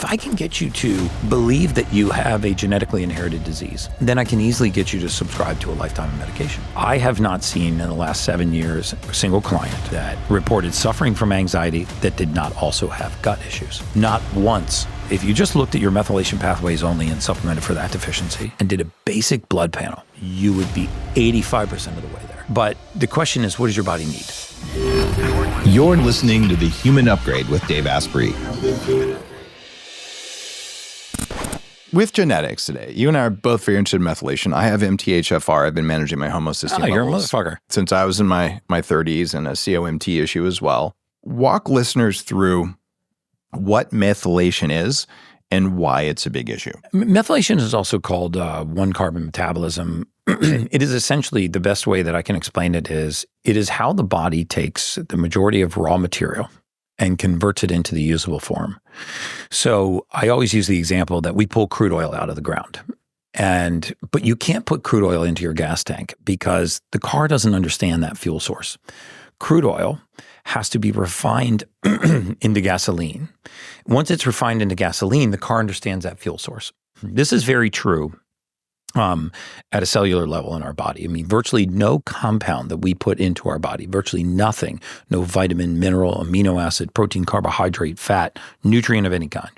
if I can get you to believe that you have a genetically inherited disease, then I can easily get you to subscribe to a lifetime of medication. I have not seen in the last 7 years a single client that reported suffering from anxiety that did not also have gut issues. Not once. If you just looked at your methylation pathways only and supplemented for that deficiency and did a basic blood panel, you would be 85% of the way there. But the question is, what does your body need? You're listening to The Human Upgrade with Dave Asprey. With genetics today, you and I are both very interested in methylation. I have MTHFR. I've been managing my homocysteine levels. You're a motherfucker. Since I was in my 30s, and a COMT issue as well. Walk listeners through what methylation is and why it's a big issue. Methylation is also called one-carbon metabolism. It is essentially, the best way that I can explain it is how the body takes the majority of raw material and converts it into the usable form. So I always use the example that we pull crude oil out of the ground. But you can't put crude oil into your gas tank because the car doesn't understand that fuel source. Crude oil has to be refined into gasoline. Once it's refined into gasoline, the car understands that fuel source. This is very true at a cellular level in our body. I mean, virtually no compound that we put into our body, virtually nothing, no vitamin, mineral, amino acid, protein, carbohydrate, fat, nutrient of any kind,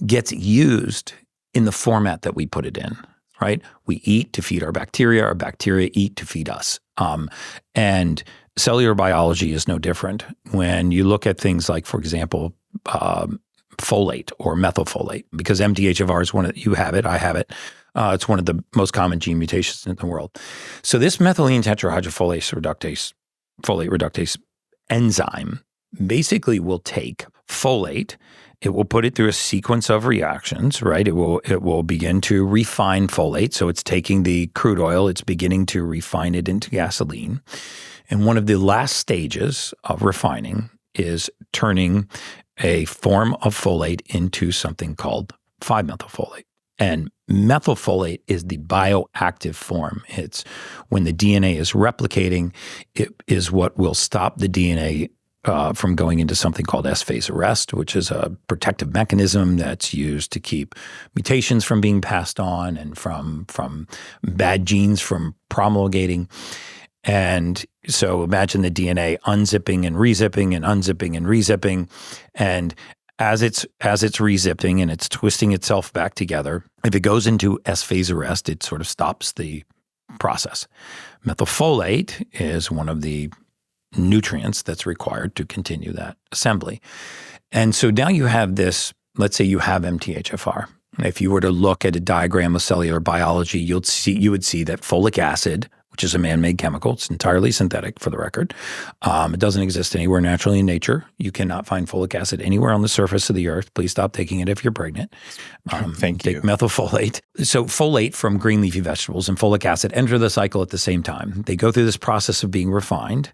gets used in the format that we put it in, right? We eat to feed our bacteria eat to feed us. And cellular biology is no different. When you look at things like, for example, folate or methylfolate, because MTHFR is one of, you have it, I have it. It's one of the most common gene mutations in the world. So this methylene tetrahydrofolate reductase enzyme basically will take folate, it will put it through a sequence of reactions, right? It will begin to refine folate. So it's taking the crude oil, it's beginning to refine it into gasoline. And one of the last stages of refining is turning a form of folate into something called 5-methylfolate. And methylfolate is the bioactive form. It's when the DNA is replicating, it is what will stop the DNA from going into something called S-phase arrest, which is a protective mechanism that's used to keep mutations from being passed on and from bad genes from promulgating. And so imagine the DNA unzipping and rezipping and unzipping and rezipping. And as it's rezipping and it's twisting itself back together, if it goes into S-phase arrest, it sort of stops the process. Methylfolate is one of the nutrients that's required to continue that assembly. And so now you have this, let's say you have MTHFR. If you were to look at a diagram of cellular biology, you would see that folic acid, which is a man-made chemical. It's entirely synthetic, for the record. It doesn't exist anywhere naturally in nature. You cannot find folic acid anywhere on the surface of the earth. Please stop taking it if you're pregnant. Thank you. Take methylfolate. So folate from green leafy vegetables and folic acid enter the cycle at the same time. They go through this process of being refined,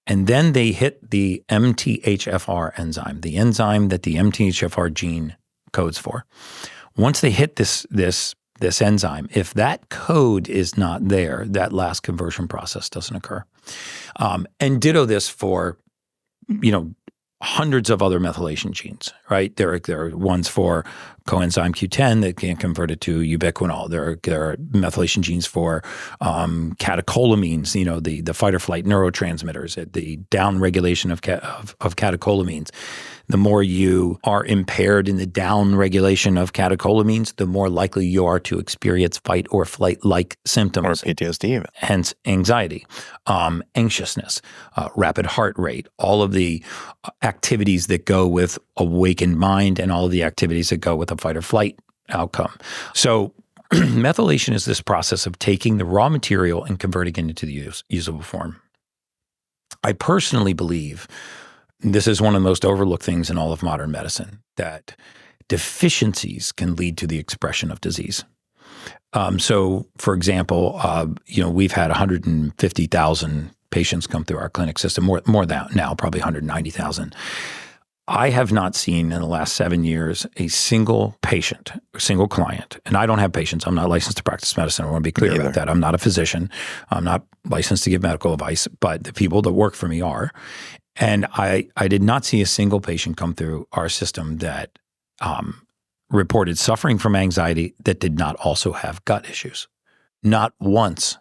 and then they hit the MTHFR enzyme, the enzyme that the MTHFR gene codes for. Once they hit this enzyme, if that code is not there, that last conversion process doesn't occur. And ditto this for, hundreds of other methylation genes, right? There are ones for coenzyme Q10 that can convert it to ubiquinol. There are methylation genes for catecholamines, the fight or flight neurotransmitters, the downregulation of catecholamines. The more you are impaired in the down-regulation of catecholamines, the more likely you are to experience fight or flight-like symptoms. Or PTSD even. Hence anxiety, anxiousness, rapid heart rate, all of the activities that go with awakened mind and all of the activities that go with a fight or flight outcome. So methylation is this process of taking the raw material and converting it into the usable form. I personally believe this is one of the most overlooked things in all of modern medicine, that deficiencies can lead to the expression of disease. So, for example, we've had 150,000 patients come through our clinic system, more than now, probably 190,000. I have not seen in the last 7 years a single patient, a single client, and I don't have patients. I'm not licensed to practice medicine. I want to be clear about that. I'm not a physician. I'm not licensed to give medical advice, but the people that work for me are. And I did not see a single patient come through our system that reported suffering from anxiety that did not also have gut issues. Not once.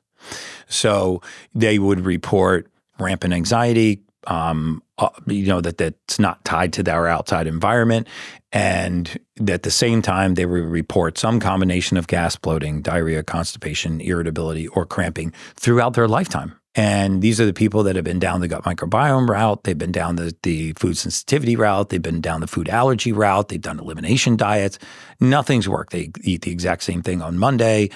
So they would report rampant anxiety, that's not tied to their outside environment. And at the same time, they would report some combination of gas, bloating, diarrhea, constipation, irritability, or cramping throughout their lifetime. And these are the people that have been down the gut microbiome route. They've been down the food sensitivity route. They've been down the food allergy route. They've done elimination diets. Nothing's worked. They eat the exact same thing on Monday.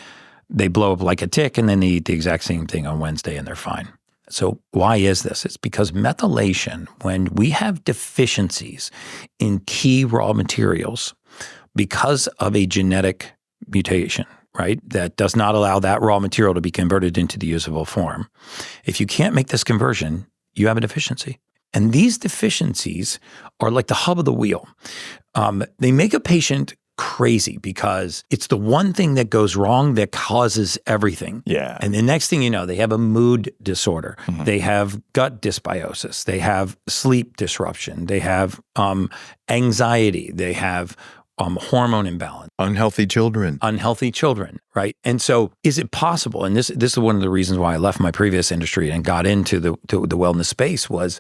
They blow up like a tick, and then they eat the exact same thing on Wednesday, and they're fine. So why is this? It's because methylation, when we have deficiencies in key raw materials because of a genetic mutation, right, that does not allow that raw material to be converted into the usable form. If you can't make this conversion, you have a deficiency. And these deficiencies are like the hub of the wheel. They make a patient crazy because it's the one thing that goes wrong that causes everything. Yeah. And the next thing you know, they have a mood disorder. Mm-hmm. They have gut dysbiosis. They have sleep disruption. They have anxiety. They have hormone imbalance. Unhealthy children, right? And so is it possible, and this is one of the reasons why I left my previous industry and got into the wellness space, was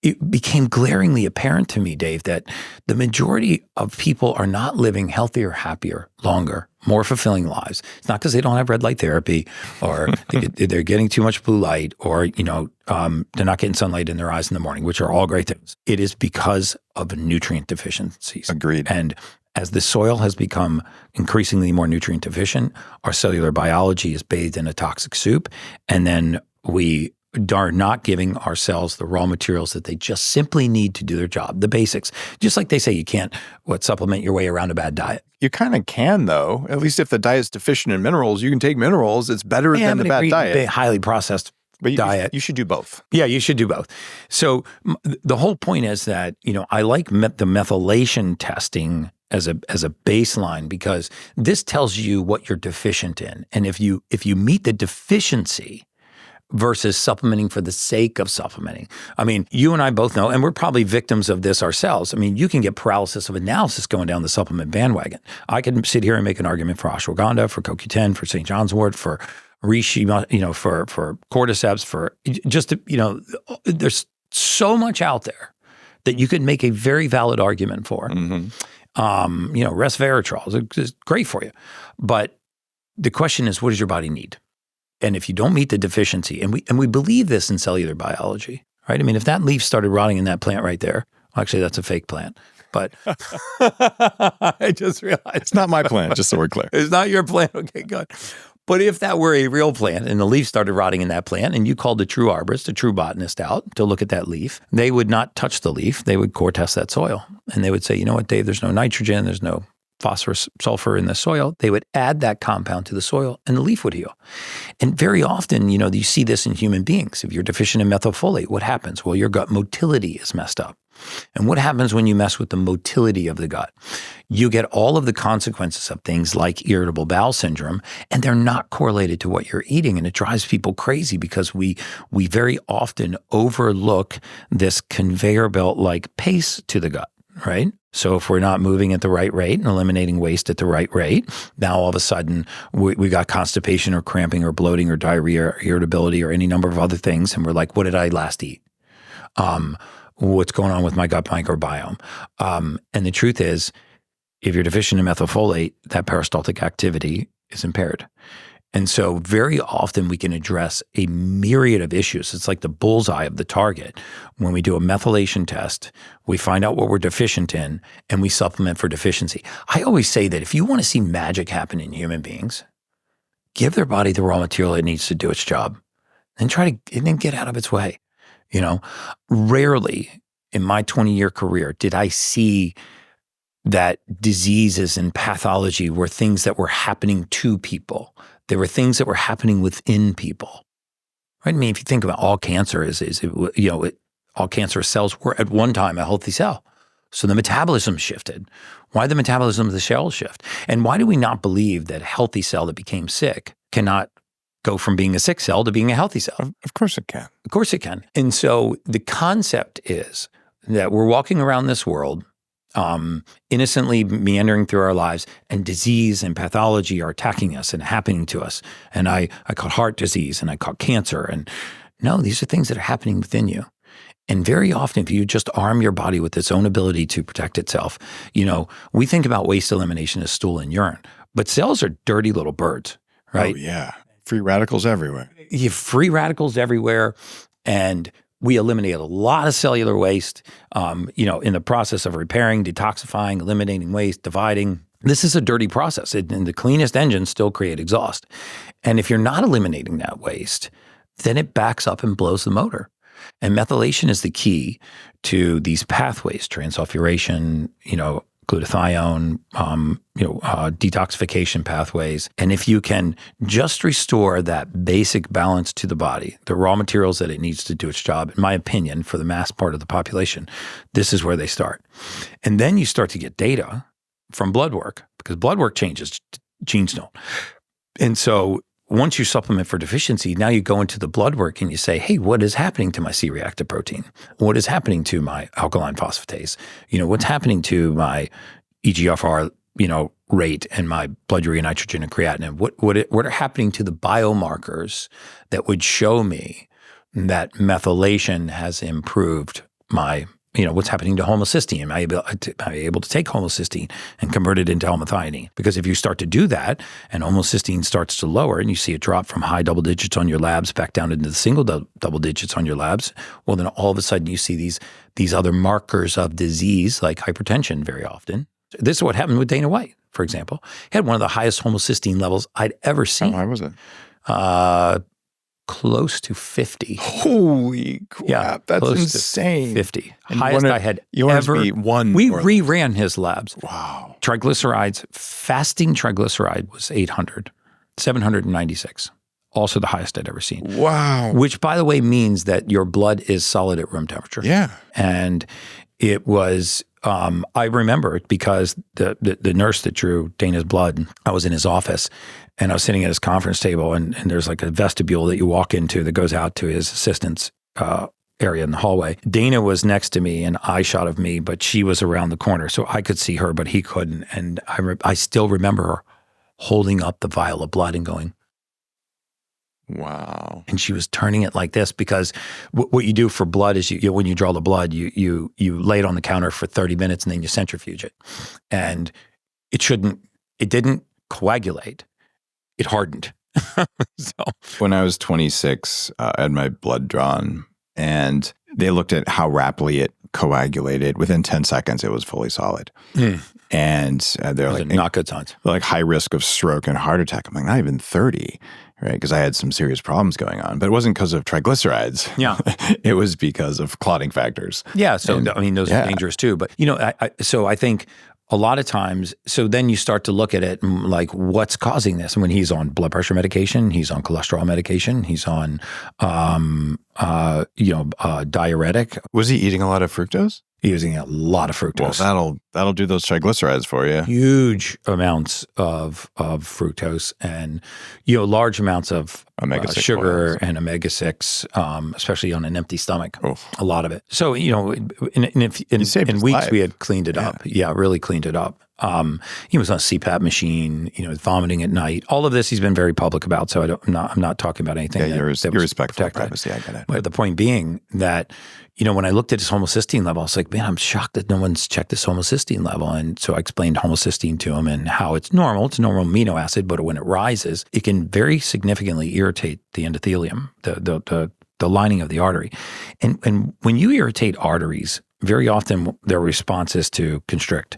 it became glaringly apparent to me, Dave, that the majority of people are not living healthier, happier, longer, more fulfilling lives. It's not because they don't have red light therapy or they're getting too much blue light or, they're not getting sunlight in their eyes in the morning, which are all great things. It is because of nutrient deficiencies. Agreed. And as the soil has become increasingly more nutrient deficient, our cellular biology is bathed in a toxic soup, and then we are not giving our cells the raw materials that they just simply need to do their job, the basics. Just like they say you can't supplement your way around a bad diet. You kind of can, though. At least if the diet's deficient in minerals, you can take minerals. It's better than the bad diet. A highly processed diet. You should do both. Yeah, you should do both. So the whole point is that, I like the methylation testing as a baseline because this tells you what you're deficient in. And if you meet the deficiency versus supplementing for the sake of supplementing. I mean, you and I both know, and we're probably victims of this ourselves. I mean, you can get paralysis of analysis going down the supplement bandwagon. I can sit here and make an argument for ashwagandha, for CoQ10, for St. John's wort, for reishi, for cordyceps, for just, there's so much out there that you could make a very valid argument for. Mm-hmm. Resveratrol is great for you. But the question is, what does your body need? And if you don't meet the deficiency, and we believe this in cellular biology, right? I mean, if that leaf started rotting in that plant right there, well, actually that's a fake plant. But I just realized. It's not my plant, just so we're clear. It's not your plant. Okay, good. But if that were a real plant and the leaf started rotting in that plant and you called a true arborist, a true botanist out to look at that leaf, they would not touch the leaf. They would core test that soil. And they would say, you know what, Dave, there's no nitrogen, there's no phosphorus, sulfur in the soil. They would add that compound to the soil and the leaf would heal. And very often, you see this in human beings. If you're deficient in methylfolate, what happens? Well, your gut motility is messed up. And what happens when you mess with the motility of the gut? You get all of the consequences of things like irritable bowel syndrome, and they're not correlated to what you're eating. And it drives people crazy because we very often overlook this conveyor belt-like pace to the gut, right? So if we're not moving at the right rate and eliminating waste at the right rate, now all of a sudden we got constipation or cramping or bloating or diarrhea or irritability or any number of other things. And we're like, what did I last eat? What's going on with my gut microbiome? And the truth is, if you're deficient in methylfolate, that peristaltic activity is impaired. And so very often we can address a myriad of issues. It's like the bullseye of the target. When we do a methylation test, we find out what we're deficient in and we supplement for deficiency. I always say that if you want to see magic happen in human beings, give their body the raw material it needs to do its job and then get out of its way. Rarely in my 20-year career did I see that diseases and pathology were things that were happening to people. There were things that were happening within people. Right? I mean, if you think about all cancer all cancerous cells were at one time a healthy cell. So the metabolism shifted. Why did the metabolism of the cell shift? And why do we not believe that a healthy cell that became sick cannot go from being a sick cell to being a healthy cell? Of course it can. Of course it can. And so the concept is that we're walking around this world innocently meandering through our lives, and disease and pathology are attacking us and happening to us. And I caught heart disease and I caught cancer. And no, these are things that are happening within you. And very often, if you just arm your body with its own ability to protect itself, we think about waste elimination as stool and urine, but cells are dirty little birds, right? Oh, yeah. Free radicals everywhere. You have free radicals everywhere, and we eliminate a lot of cellular waste, in the process of repairing, detoxifying, eliminating waste, dividing. This is a dirty process, and the cleanest engines still create exhaust. And if you're not eliminating that waste, then it backs up and blows the motor. And methylation is the key to these pathways: transsulfuration, glutathione, detoxification pathways. And if you can just restore that basic balance to the body, the raw materials that it needs to do its job, in my opinion, for the mass part of the population, this is where they start. And then you start to get data from blood work, because blood work changes, genes don't. And so once you supplement for deficiency, now you go into the blood work and you say, hey, what is happening to my C-reactive protein? What is happening to my alkaline phosphatase? What's happening to my EGFR, rate and my blood urea nitrogen and creatinine? What are happening to the biomarkers that would show me that methylation has improved my what's happening to homocysteine? Am I able to take homocysteine and convert it into homethionine? Because if you start to do that and homocysteine starts to lower and you see it drop from high double digits on your labs back down into the single double digits on your labs, well, then all of a sudden you see these other markers of disease like hypertension very often. This is what happened with Dana White, for example. He had one of the highest homocysteine levels I'd ever seen. How high was it? Close to 50. Holy crap. Yeah, that's insane. 50. And Highest I had ever. We reran his labs. Wow. Triglycerides, fasting triglyceride was 800, 796. Also the highest I'd ever seen. Wow. Which, by the way, means that your blood is solid at room temperature. Yeah. And it was, I remember it because the nurse that drew Dana's blood, I was in his office and I was sitting at his conference table and there's like a vestibule that you walk into that goes out to his assistant's area in the hallway. Dana was next to me, an eye shot of me, but she was around the corner. So I could see her, but he couldn't. And I still remember her holding up the vial of blood and going, wow. And she was turning it like this because what you do for blood is when you draw the blood, you lay it on the counter for 30 minutes and then you centrifuge it. And it didn't coagulate. It hardened. So. When I was 26, I had my blood drawn and they looked at how rapidly it coagulated. Within 10 seconds, it was fully solid. And they're like, not good signs. They're like high risk of stroke and heart attack. I'm like, not even 30, right? Because I had some serious problems going on, but it wasn't because of triglycerides. Yeah. It was because of clotting factors. Yeah. So, those are dangerous too. But, so I think a lot of times, so then you start to look at it and like, what's causing this? And when he's on blood pressure medication, he's on cholesterol medication, he's on, diuretic. Was he eating a lot of fructose? He was eating a lot of fructose. Well, that'll do those triglycerides for you. Huge amounts of fructose and, large amounts of omega-6 sugar oils. and omega-6, especially on an empty stomach, Oof. a lot of it. So, in weeks life. we had cleaned it up. Yeah, really cleaned it up. He was on a CPAP machine, vomiting at night. All of this he's been very public about, so I'm not talking about anything that you're was respectful of protected. privacy. I get it. But the point being that, when I looked at his homocysteine level, I was like, man, I'm shocked that no one's checked this homocysteine level. And so I explained homocysteine to him and how it's normal. It's a normal amino acid, but when it rises, it can very significantly irritate the endothelium, the lining of the artery. And when you irritate arteries, very often their response is to constrict.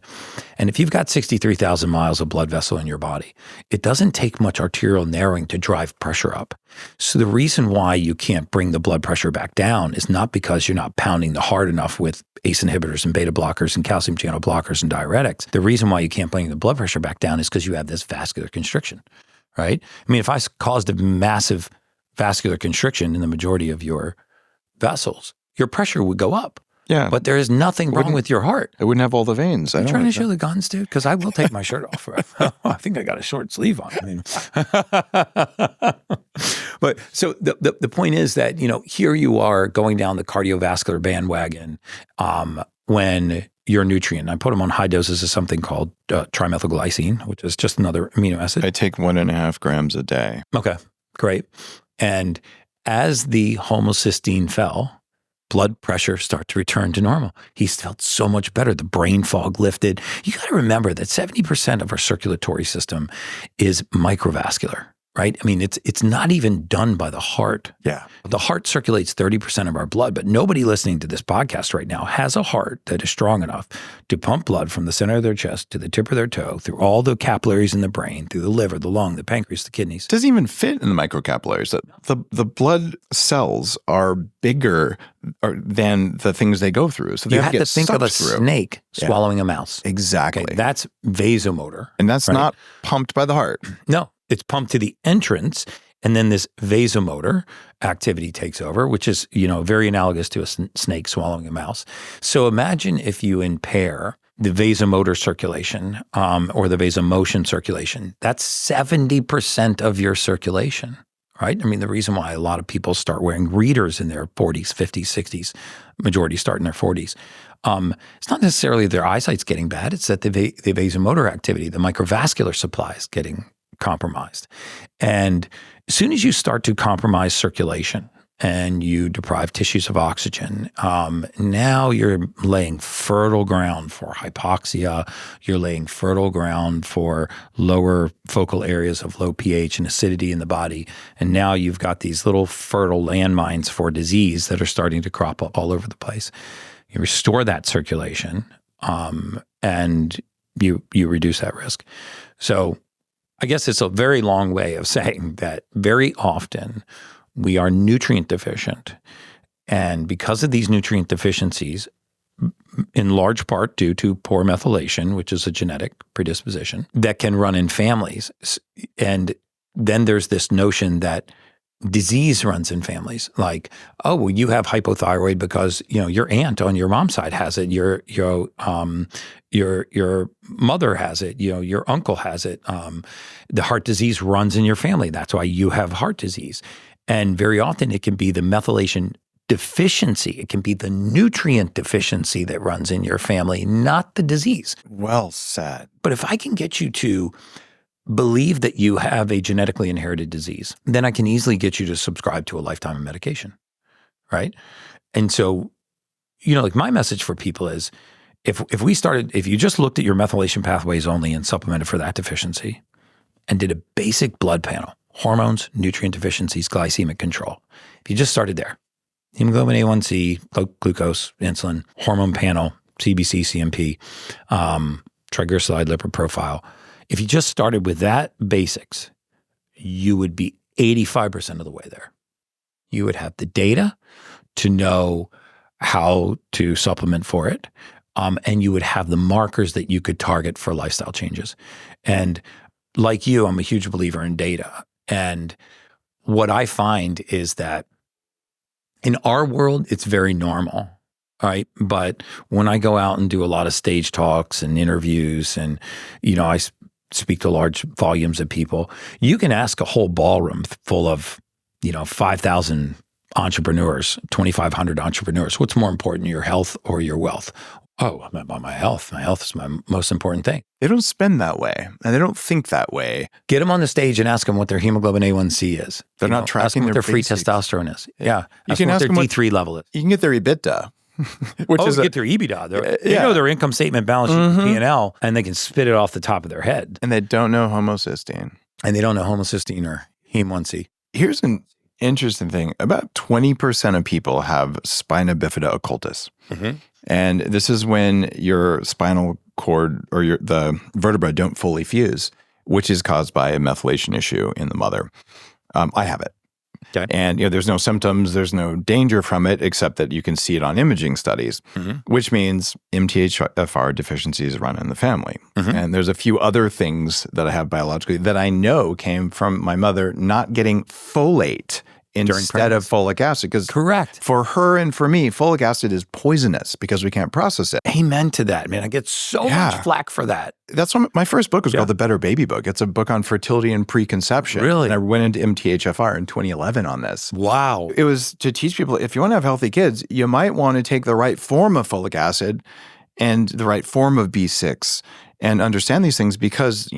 And if you've got 63,000 miles of blood vessel in your body, it doesn't take much arterial narrowing to drive pressure up. So the reason why you can't bring the blood pressure back down is not because you're not pounding the heart enough with ACE inhibitors and beta blockers and calcium channel blockers and diuretics. The reason why you can't bring the blood pressure back down is because you have this vascular constriction, right? I mean, if I caused a massive vascular constriction in the majority of your vessels, your pressure would go up. Yeah. But there is nothing wrong with your heart. It wouldn't have all the veins. Are you trying to show the guns, dude? Because I will take my shirt off. I think I got a short sleeve on. But so the point is that, here you are going down the cardiovascular bandwagon when, your nutrient. I put them on high doses of something called trimethylglycine, which is just another amino acid. I take 1.5 grams a day. Okay, great. And as the homocysteine fell, blood pressure started to return to normal. He felt so much better. The brain fog lifted. You got to remember that 70% of our circulatory system is microvascular, right? I mean, it's not even done by the heart. Yeah. The heart circulates 30% of our blood, but nobody listening to this podcast right now has a heart that is strong enough to pump blood from the center of their chest to the tip of their toe, through all the capillaries in the brain, through the liver, the lung, the pancreas, the kidneys. It doesn't even fit in the microcapillaries. The blood cells are bigger than the things they go through. So they You have had to to think of a snake swallowing a mouse. Exactly. Okay, that's vasomotor. And that's not pumped by the heart. No, it's pumped to the entrance, and then this vasomotor activity takes over, which is, very analogous to a snake swallowing a mouse. So imagine if you impair the vasomotor circulation or the vasomotion circulation. That's 70% of your circulation, right? I mean, the reason why a lot of people start wearing readers in their 40s, 50s, 60s, majority start in their 40s. It's not necessarily their eyesight's getting bad. It's that the vasomotor activity, the microvascular supply is getting compromised. And as soon as you start to compromise circulation and you deprive tissues of oxygen, now you're laying fertile ground for hypoxia. You're laying fertile ground for lower focal areas of low pH and acidity in the body. And now you've got these little fertile landmines for disease that are starting to crop up all over the place. You restore that circulation and you reduce that risk. So I guess it's a very long way of saying that very often we are nutrient deficient. And because of these nutrient deficiencies, in large part due to poor methylation, which is a genetic predisposition, that can run in families. And then there's this notion that disease runs in families. Like, oh, well, you have hypothyroid because your aunt on your mom's side has it. Your mother has it. Your uncle has it. The heart disease runs in your family. That's why you have heart disease. And very often it can be the methylation deficiency. It can be the nutrient deficiency that runs in your family, not the disease. Well said. But if I can get you to believe that you have a genetically inherited disease, then I can easily get you to subscribe to a lifetime of medication, right? And so, like my message for people is, if you just looked at your methylation pathways only and supplemented for that deficiency and did a basic blood panel, hormones, nutrient deficiencies, glycemic control, if you just started there, hemoglobin A1C, glucose, insulin, hormone panel, CBC, CMP, triglyceride lipid profile, if you just started with that basics, you would be 85% of the way there. You would have the data to know how to supplement for it, and you would have the markers that you could target for lifestyle changes. And like you, I'm a huge believer in data. And what I find is that in our world, it's very normal. Right. But when I go out and do a lot of stage talks and interviews and, I speak to large volumes of people, you can ask a whole ballroom full of, 5,000 entrepreneurs, 2,500 entrepreneurs, what's more important, your health or your wealth? Oh, I'm about my health. My health is my most important thing. They don't spend that way, and they don't think that way. Get them on the stage and ask them what their hemoglobin A1C is. They're not tracking ask them what their free basics. testosterone is. Yeah. You Ask can them what ask their them what- D3 level is. You can get their EBITDA, which is get their EBITDA. They know their income statement, balance sheet, P&L, and they can spit it off the top of their head. and they don't know homocysteine. And they don't know homocysteine or Hem1C. Here's an interesting thing. About 20% of people have spina bifida occultus. Mm-hmm. And this is when your spinal cord or the vertebra don't fully fuse, which is caused by a methylation issue in the mother. I have it. Okay. And there's no symptoms, there's no danger from it, except that you can see it on imaging studies, which means MTHFR deficiencies run in the family. And there's a few other things that I have biologically that I know came from my mother not getting folate instead of folic acid. Because Correct. for her and for me, folic acid is poisonous because we can't process it. Amen to that, man. I get so much flack for that. That's what my first book was called The Better Baby Book. It's a book on fertility and preconception. Really? And I went into MTHFR in 2011 on this. Wow. It was to teach people, if you want to have healthy kids, you might want to take the right form of folic acid and the right form of B6 and understand these things because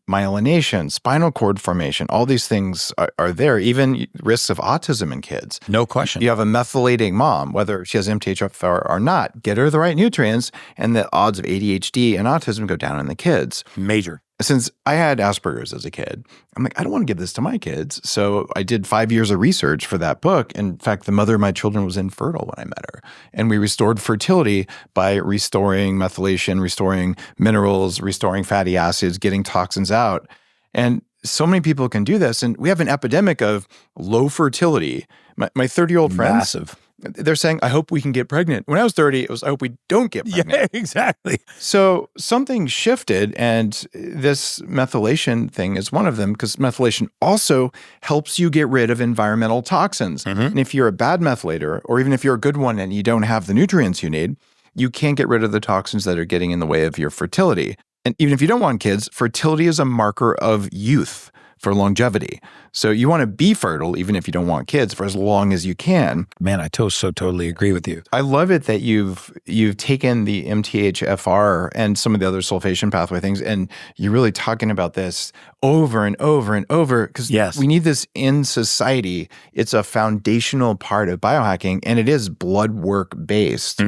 myelination, spinal cord formation, all these things are there, even risks of autism in kids. No question. You have a methylating mom, whether she has MTHFR or not, get her the right nutrients, and the odds of ADHD and autism go down in the kids. Major. Since I had Asperger's as a kid, I'm like, I don't want to give this to my kids. So I did 5 years of research for that book. In fact, the mother of my children was infertile when I met her. And we restored fertility by restoring methylation, restoring minerals, restoring fatty acids, getting toxins out. And so many people can do this. And we have an epidemic of low fertility. My 30-year-old friends, Massive. they're saying, I hope we can get pregnant. When I was 30, it was, I hope we don't get pregnant. Yeah, exactly. So something shifted, and this methylation thing is one of them, because methylation also helps you get rid of environmental toxins. And if you're a bad methylator, or even if you're a good one and you don't have the nutrients you need, you can't get rid of the toxins that are getting in the way of your fertility. And even if you don't want kids, fertility is a marker of youth for longevity. So you want to be fertile, even if you don't want kids, for as long as you can. Man, I so totally agree with you. I love it that you've taken the MTHFR and some of the other sulfation pathway things, and you're really talking about this over and over and over, because we need this in society. It's a foundational part of biohacking, and it is blood work based.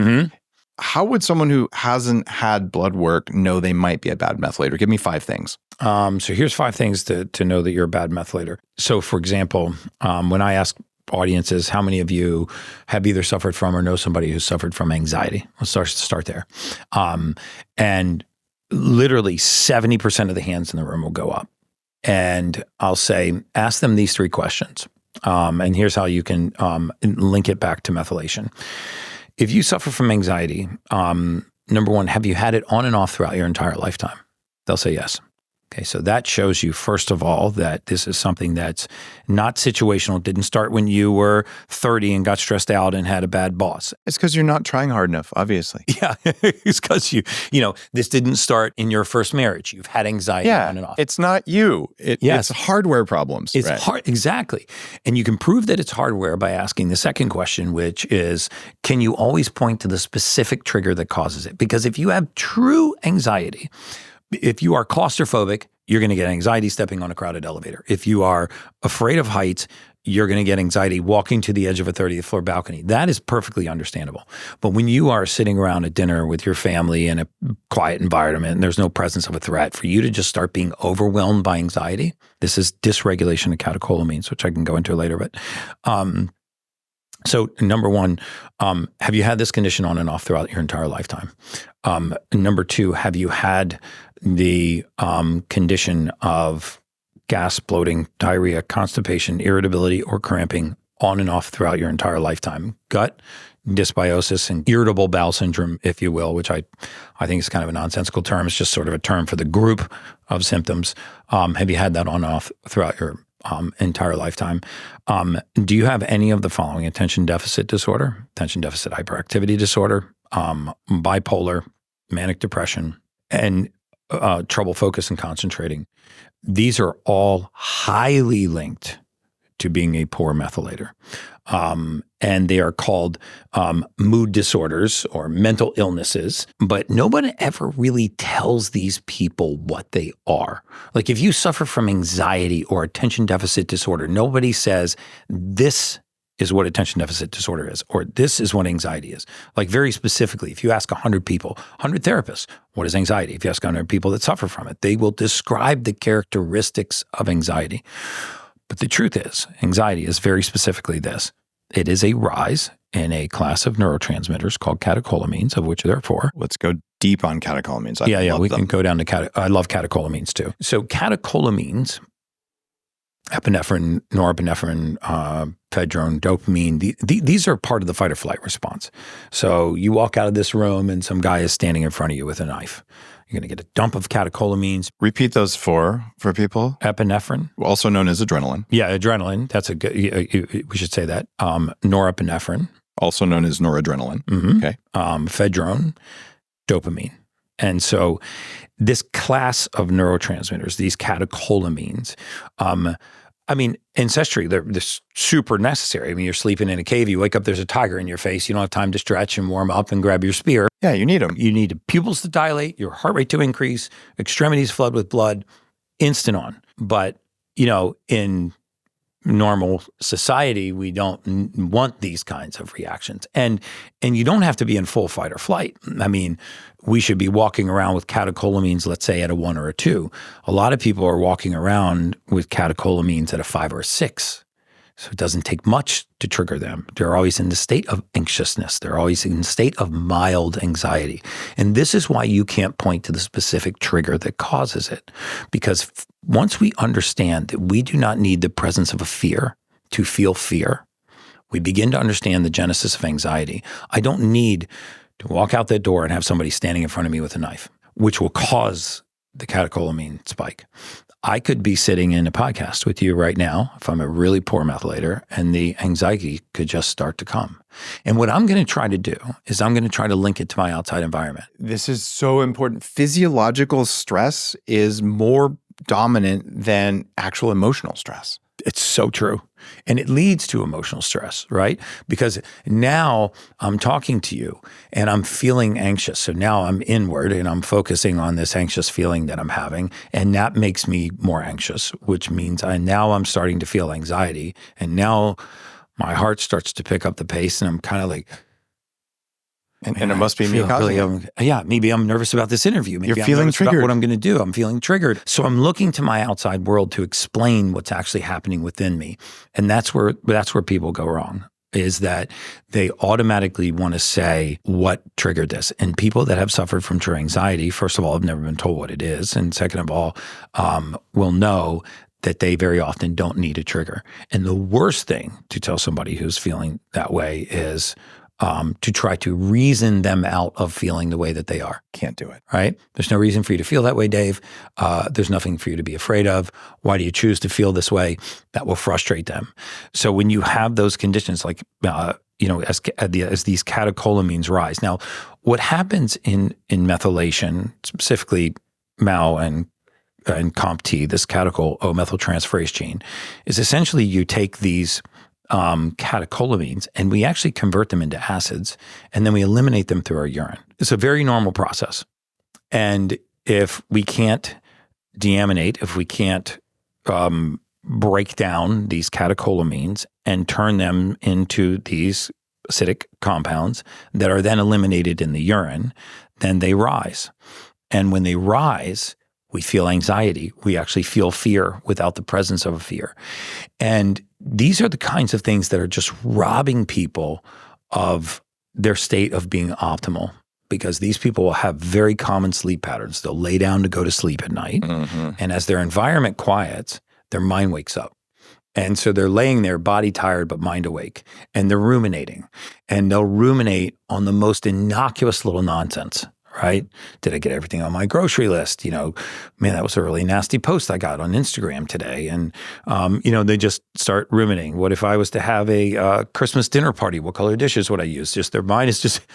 How would someone who hasn't had blood work know they might be a bad methylator? Give me 5 things. So here's 5 things to know that you're a bad methylator. So for example, when I ask audiences, how many of you have either suffered from or know somebody who's suffered from anxiety? Let's start there. And literally 70% of the hands in the room will go up. And I'll say, ask them these 3 questions. And here's how you can link it back to methylation. If you suffer from anxiety, number 1, have you had it on and off throughout your entire lifetime? They'll say yes. Okay, so that shows you, first of all, that this is something that's not situational. It didn't start when you were 30 and got stressed out and had a bad boss. It's because you're not trying hard enough, obviously. Yeah, it's because this didn't start in your first marriage. You've had anxiety on and off. It's not you. It's hardware problems. It's hard, exactly. And you can prove that it's hardware by asking the second question, which is, can you always point to the specific trigger that causes it? Because if you have true anxiety, if you are claustrophobic, you're going to get anxiety stepping on a crowded elevator. If you are afraid of heights, you're going to get anxiety walking to the edge of a 30th floor balcony. That is perfectly understandable. But when you are sitting around at dinner with your family in a quiet environment and there's no presence of a threat, for you to just start being overwhelmed by anxiety, this is dysregulation of catecholamines, which I can go into later. But so number 1, have you had this condition on and off throughout your entire lifetime? Number 2, have you had the condition of gas, bloating, diarrhea, constipation, irritability, or cramping on and off throughout your entire lifetime? Gut dysbiosis and irritable bowel syndrome, if you will, which I think is kind of a nonsensical term. It's just sort of a term for the group of symptoms. Have you had that on and off throughout your entire lifetime? Do you have any of the following: attention deficit disorder, attention deficit hyperactivity disorder, bipolar, manic depression, and trouble focus and concentrating? These are all highly linked to being a poor methylator. And they are called mood disorders or mental illnesses, but nobody ever really tells these people what they are. Like if you suffer from anxiety or attention deficit disorder, nobody says this is what attention deficit disorder is, or this is what anxiety is. Like very specifically, if you ask 100 people, 100 therapists, what is anxiety? If you ask 100 people that suffer from it, they will describe the characteristics of anxiety. But the truth is, anxiety is very specifically this. It is a rise in a class of neurotransmitters called catecholamines, of which there are 4. Let's go deep on catecholamines. We can go down to I love catecholamines too. So catecholamines, epinephrine, norepinephrine, ephedrine, dopamine, these are part of the fight or flight response. So you walk out of this room and some guy is standing in front of you with a knife. You're going to get a dump of catecholamines. Repeat those 4 for people. Epinephrine. Also known as adrenaline. Yeah, adrenaline. That's a good, we should say that. Norepinephrine. Also known as noradrenaline. Mm-hmm. Okay. Ephedrine, dopamine. And so this class of neurotransmitters, these catecholamines, I mean, ancestry, they're super necessary. I mean, you're sleeping in a cave, you wake up, there's a tiger in your face. You don't have time to stretch and warm up and grab your spear. Yeah, you need them. You need pupils to dilate, your heart rate to increase, extremities flood with blood, instant on. But, in normal society, we don't want these kinds of reactions. And you don't have to be in full fight or flight. I mean, we should be walking around with catecholamines, let's say, at a 1 or a 2. A lot of people are walking around with catecholamines at a 5 or a 6. So it doesn't take much to trigger them. They're always in the state of anxiousness. They're always in the state of mild anxiety. And this is why you can't point to the specific trigger that causes it. Because once we understand that we do not need the presence of a fear to feel fear, we begin to understand the genesis of anxiety. I don't need to walk out that door and have somebody standing in front of me with a knife, which will cause the catecholamine spike. I could be sitting in a podcast with you right now if I'm a really poor methylator, and the anxiety could just start to come. And what I'm going to try to do is I'm going to try to link it to my outside environment. This is so important. Physiological stress is more dominant than actual emotional stress. It's so true. And it leads to emotional stress, right? Because now I'm talking to you and I'm feeling anxious. So now I'm inward and I'm focusing on this anxious feeling that I'm having. And that makes me more anxious, which means now I'm starting to feel anxiety. And now my heart starts to pick up the pace and I'm kind of like, and it must be me causing it. Maybe I'm nervous about this interview. Maybe You're feeling triggered. About what I'm going to do. I'm feeling triggered. So I'm looking to my outside world to explain what's actually happening within me. And that's where people go wrong, is that they automatically want to say what triggered this. And people that have suffered from true anxiety, first of all, have never been told what it is. And second of all, will know that they very often don't need a trigger. And the worst thing to tell somebody who's feeling that way is to try to reason them out of feeling the way that they are. Can't do it. Right? There's no reason for you to feel that way, Dave. There's nothing for you to be afraid of. Why do you choose to feel this way? That will frustrate them. So when you have those conditions, like, as these catecholamines rise. Now, what happens in methylation, specifically MAO and COMT, this catechol-O-methyltransferase gene, is essentially you take these catecholamines, and we actually convert them into acids, and then we eliminate them through our urine. It's a very normal process. And if we can't deaminate, if we can't break down these catecholamines and turn them into these acidic compounds that are then eliminated in the urine, then they rise. And when they rise, we feel anxiety. We actually feel fear without the presence of a fear. And these are the kinds of things that are just robbing people of their state of being optimal, because these people will have very common sleep patterns. They'll lay down to go to sleep at night. Mm-hmm. And as their environment quiets, their mind wakes up. And so they're laying there, body tired, but mind awake. And they're ruminating. And they'll ruminate on the most innocuous little nonsense. Right? Did I get everything on my grocery list? Man, that was a really nasty post I got on Instagram today. And, they just start ruminating. What if I was to have a Christmas dinner party? What color dishes would I use? Just their mind is just,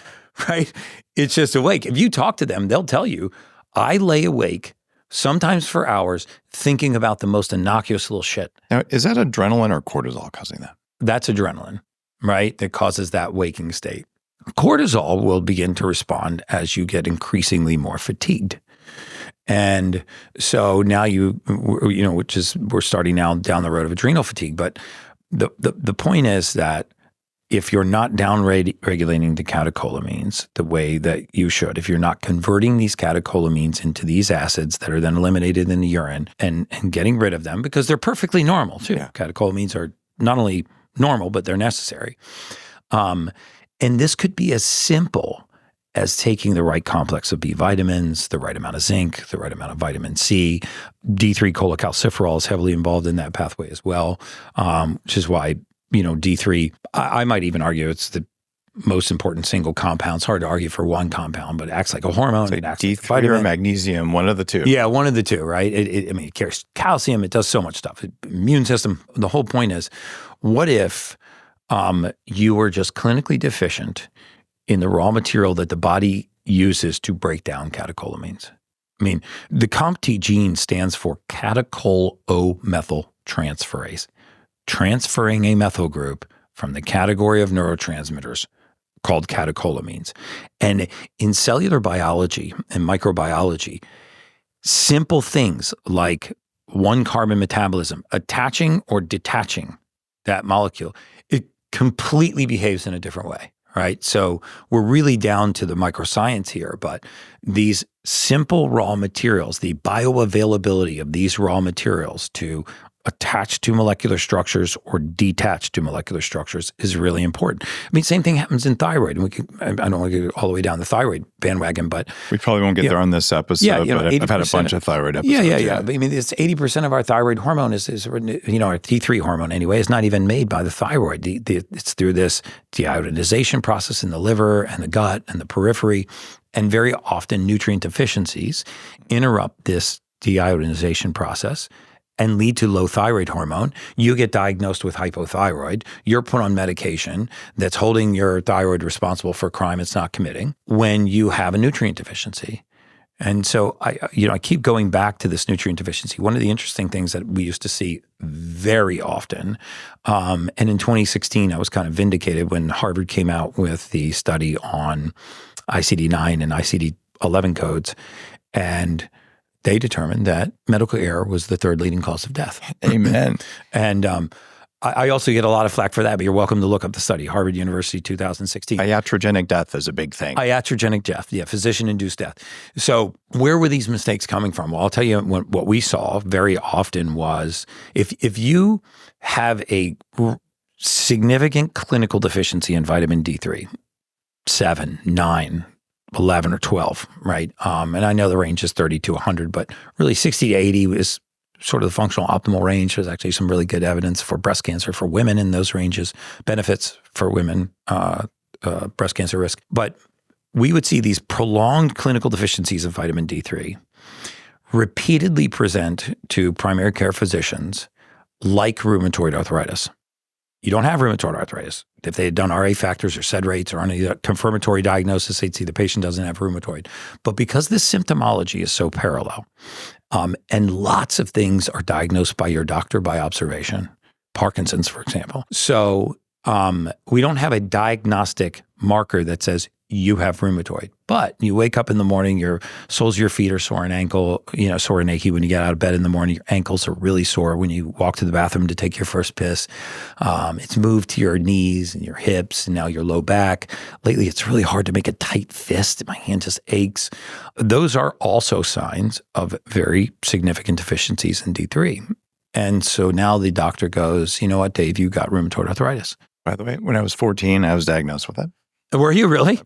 right? It's just awake. If you talk to them, they'll tell you, I lay awake sometimes for hours thinking about the most innocuous little shit. Now, is that adrenaline or cortisol causing that? That's adrenaline, right? That causes that waking state. Cortisol will begin to respond as you get increasingly more fatigued. And so now we're starting now down the road of adrenal fatigue. But the point is that if you're not down-regulating the catecholamines the way that you should, if you're not converting these catecholamines into these acids that are then eliminated in the urine and getting rid of them, because they're perfectly normal too. Yeah. Catecholamines are not only normal, but they're necessary. And this could be as simple as taking the right complex of B vitamins, the right amount of zinc, the right amount of vitamin C. D3 cholecalciferol is heavily involved in that pathway as well, which is why, D3, I might even argue it's the most important single compound. It's hard to argue for one compound, but it acts like a hormone. It acts D3 like or magnesium, one of the two. Yeah, one of the two, right? It carries calcium. It does so much stuff. Immune system. The whole point is, what if you were just clinically deficient in the raw material that the body uses to break down catecholamines? I mean, the COMT gene stands for catechol-O-methyl methyltransferase, transferring a methyl group from the category of neurotransmitters called catecholamines. And in cellular biology and microbiology, simple things like one-carbon metabolism, attaching or detaching that molecule, it completely behaves in a different way, right? So we're really down to the microscience here, but these simple raw materials, the bioavailability of these raw materials to attach to molecular structures or detach to molecular structures is really important. I mean, same thing happens in thyroid. I don't want to get all the way down the thyroid bandwagon, but we probably won't get there on this episode, but I've had a bunch of thyroid episodes. Yeah. I mean, it's 80% of our thyroid hormone is our T3 hormone anyway, is not even made by the thyroid. It's through this deiodinization process in the liver and the gut and the periphery, and very often nutrient deficiencies interrupt this deiodinization process and lead to low thyroid hormone. You get diagnosed with hypothyroid. You're put on medication that's holding your thyroid responsible for a crime it's not committing when you have a nutrient deficiency. And so I keep going back to this nutrient deficiency. One of the interesting things that we used to see very often, and in 2016, I was kind of vindicated when Harvard came out with the study on ICD-9 and ICD-11 codes, and they determined that medical error was the third leading cause of death. Amen. And I also get a lot of flack for that, but you're welcome to look up the study, Harvard University 2016. Iatrogenic death is a big thing. Iatrogenic death, physician-induced death. So where were these mistakes coming from? Well, I'll tell you what we saw very often was if you have a significant clinical deficiency in vitamin D3, 7, 9, 11 or 12, right? And I know the range is 30 to 100, but really 60 to 80 is sort of the functional optimal range. There's actually some really good evidence for breast cancer for women in those ranges, benefits for women, breast cancer risk. But we would see these prolonged clinical deficiencies of vitamin D3 repeatedly present to primary care physicians like rheumatoid arthritis. You don't have rheumatoid arthritis. If they had done RA factors or SED rates or any confirmatory diagnosis, they'd see the patient doesn't have rheumatoid. But because this symptomology is so parallel, and lots of things are diagnosed by your doctor by observation, Parkinson's, for example. So we don't have a diagnostic marker that says you have rheumatoid. But you wake up in the morning, your soles of your feet are sore and sore and achy when you get out of bed in the morning. Your ankles are really sore when you walk to the bathroom to take your first piss. It's moved to your knees and your hips and now your low back. Lately, it's really hard to make a tight fist. My hand just aches. Those are also signs of very significant deficiencies in D3. And so now the doctor goes, you know what, Dave, you got rheumatoid arthritis. By the way, when I was 14, I was diagnosed with that. Were you really?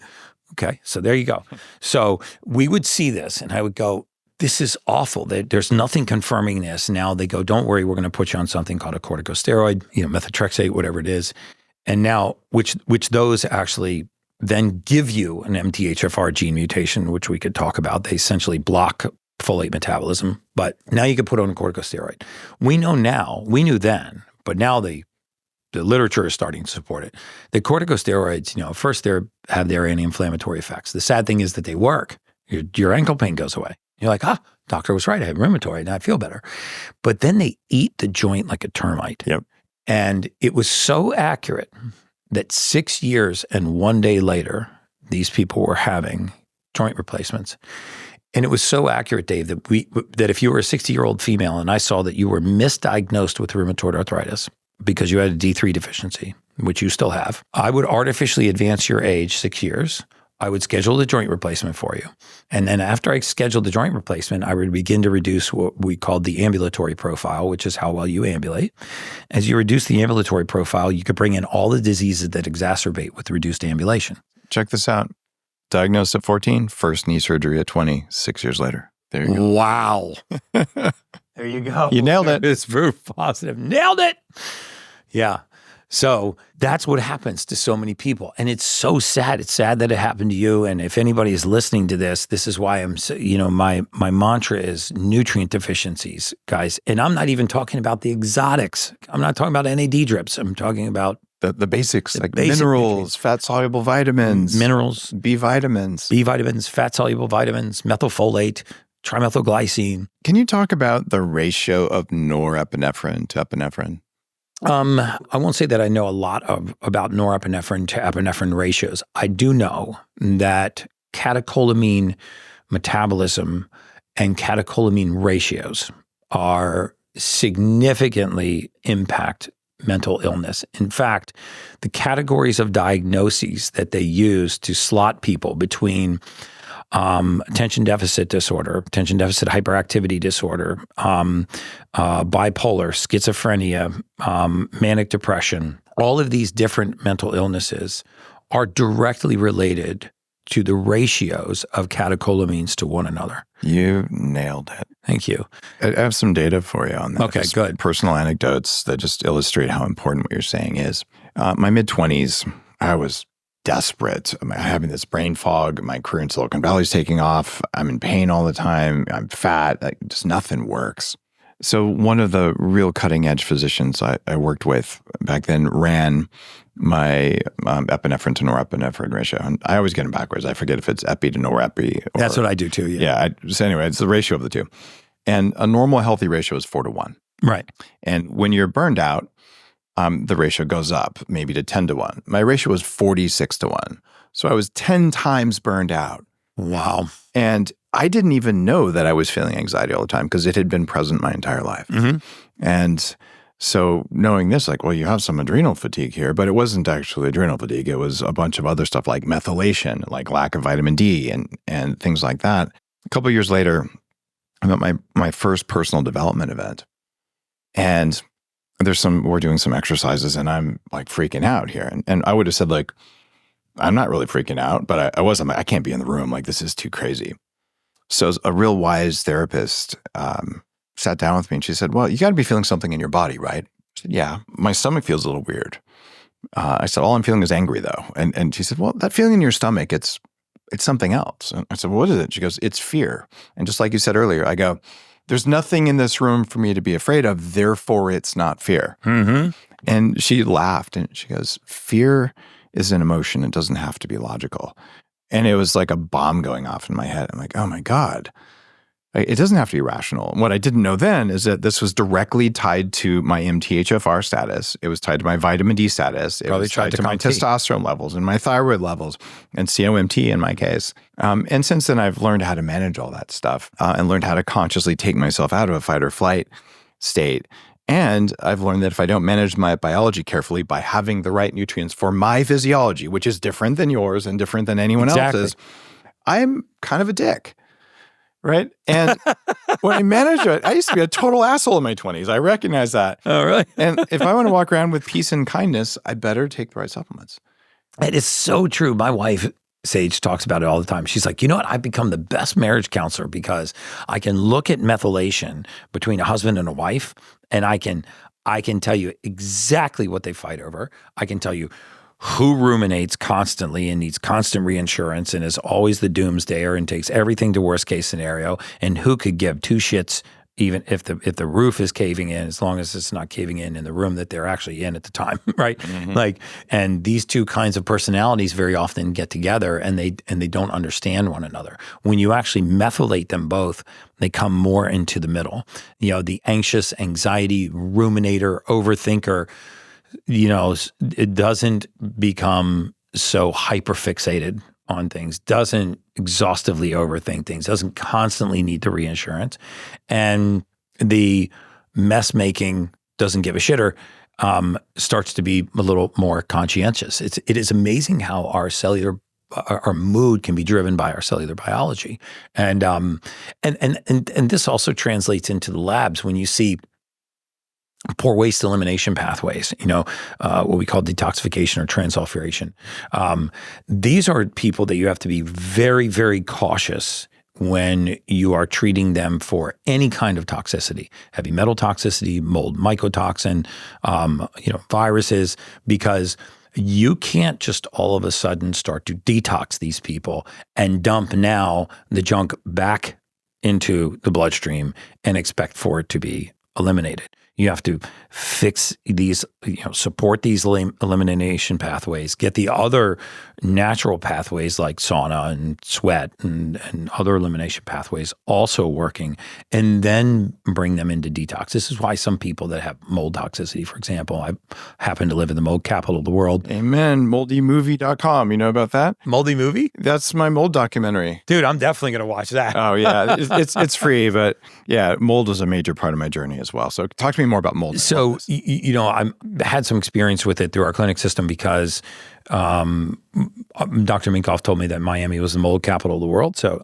Okay, so there you go. So we would see this and I would go, this is awful. There's nothing confirming this. Now they go, don't worry, we're going to put you on something called a corticosteroid, methotrexate, whatever it is. And now, which those actually then give you an MTHFR gene mutation, which we could talk about. They essentially block folate metabolism, but now you can put on a corticosteroid. We know now, we knew then, but now the literature is starting to support it. The corticosteroids, first they have their anti-inflammatory effects. The sad thing is that they work. Your ankle pain goes away. You're like, doctor was right. I have rheumatoid and I feel better. But then they eat the joint like a termite. Yep. And it was so accurate that 6 years and 1 day later, these people were having joint replacements. And it was so accurate, Dave, that if you were a 60-year-old female and I saw that you were misdiagnosed with rheumatoid arthritis, because you had a D3 deficiency, which you still have, I would artificially advance your age 6 years. I would schedule the joint replacement for you. And then after I scheduled the joint replacement, I would begin to reduce what we called the ambulatory profile, which is how well you ambulate. As you reduce the ambulatory profile, you could bring in all the diseases that exacerbate with reduced ambulation. Check this out. Diagnosed at 14, first knee surgery at 20, 6 years later. There you go. Wow. There you go. You nailed it. It's proof positive. Nailed it. Yeah. So that's what happens to so many people. And it's so sad. It's sad that it happened to you. And if anybody is listening to this, this is why I'm, my mantra is nutrient deficiencies, guys. And I'm not even talking about the exotics. I'm not talking about NAD drips. I'm talking about the basics, like minerals, fat-soluble vitamins. Minerals. B vitamins. B vitamins, fat-soluble vitamins, methylfolate, trimethylglycine. Can you talk about the ratio of norepinephrine to epinephrine? I won't say that I know a lot about norepinephrine to epinephrine ratios. I do know that catecholamine metabolism and catecholamine ratios are significantly impact mental illness. In fact, the categories of diagnoses that they use to slot people between attention deficit disorder, attention deficit hyperactivity disorder, bipolar, schizophrenia, manic depression, all of these different mental illnesses are directly related to the ratios of catecholamines to one another. You nailed it. Thank you. I have some data for you on that. Okay, Just good. Personal anecdotes that just illustrate how important what you're saying is. My mid-20s, I was desperate. I'm having this brain fog. My career in Silicon Valley is taking off. I'm in pain all the time. I'm fat. Just nothing works. So one of the real cutting-edge physicians I worked with back then ran my epinephrine to norepinephrine ratio. And I always get them backwards. I forget if it's epi to norepi. That's what I do too, yeah. So anyway, it's the ratio of the two. And a normal healthy ratio is 4-1. Right. And when you're burned out, the ratio goes up maybe to 10-1. My ratio was 46-1. So I was 10 times burned out. Wow. And I didn't even know that I was feeling anxiety all the time because it had been present my entire life. Mm-hmm. And so knowing this, like, well, you have some adrenal fatigue here, but it wasn't actually adrenal fatigue. It was a bunch of other stuff like methylation, like lack of vitamin D and things like that. A couple of years later, I'm at my first personal development event. And we're doing some exercises and I'm like freaking out here. And I would have said like, I'm not really freaking out, but I wasn't. I can't be in the room. Like, this is too crazy. So a real wise therapist sat down with me and she said, well, you got to be feeling something in your body, right? I said, yeah. My stomach feels a little weird. I said, all I'm feeling is angry though. And she said, well, that feeling in your stomach, it's something else. And I said, well, what is it? She goes, it's fear. And just like you said earlier, I go, there's nothing in this room for me to be afraid of. Therefore, it's not fear. Mm-hmm. And she laughed and she goes, fear is an emotion. It doesn't have to be logical. And it was like a bomb going off in my head. I'm like, oh my God, it doesn't have to be rational. And what I didn't know then is that this was directly tied to my MTHFR status. It was tied to my vitamin D status. It was tied to my testosterone levels and my thyroid levels and COMT in my case. And since then, I've learned how to manage all that stuff and learned how to consciously take myself out of a fight or flight state. And I've learned that if I don't manage my biology carefully by having the right nutrients for my physiology, which is different than yours and different than anyone else's, I'm kind of a dick, right? And when I manage it, I used to be a total asshole in my 20s. I recognize that. Oh, really? And if I want to walk around with peace and kindness, I better take the right supplements. It is so true. My wife, Sage, talks about it all the time. She's like, you know what? I've become the best marriage counselor because I can look at methylation between a husband and a wife, and I can tell you exactly what they fight over. I can tell you who ruminates constantly and needs constant reinsurance and is always the doomsdayer and takes everything to worst case scenario, and who could give two shits even if the roof is caving in, as long as it's not caving in the room that they're actually in at the time, right? Mm-hmm. And these two kinds of personalities very often get together and they don't understand one another. When you actually methylate them both, they come more into the middle. The anxious, anxiety, ruminator, overthinker, it doesn't become so hyperfixated on things, doesn't exhaustively overthink things, doesn't constantly need the reinsurance. And the mess making doesn't give a shitter, starts to be a little more conscientious. It is amazing how our mood can be driven by our cellular biology. And this also translates into the labs when you see poor waste elimination pathways, what we call detoxification or transulfuration. These are people that you have to be very, very cautious when you are treating them for any kind of toxicity, heavy metal toxicity, mold mycotoxin, viruses, because you can't just all of a sudden start to detox these people and dump now the junk back into the bloodstream and expect for it to be eliminated. You have to fix these, support these elimination pathways, get the other natural pathways like sauna and sweat and other elimination pathways also working, and then bring them into detox. This is why some people that have mold toxicity, for example, I happen to live in the mold capital of the world. Amen. Moldymovie.com. You know about that? Moldy movie? That's my mold documentary. Dude, I'm definitely going to watch that. Oh, yeah. It's free, but yeah, mold was a major part of my journey as well. So talk to me more about mold. So, I had some experience with it through our clinic system because Dr. Minkoff told me that Miami was the mold capital of the world. So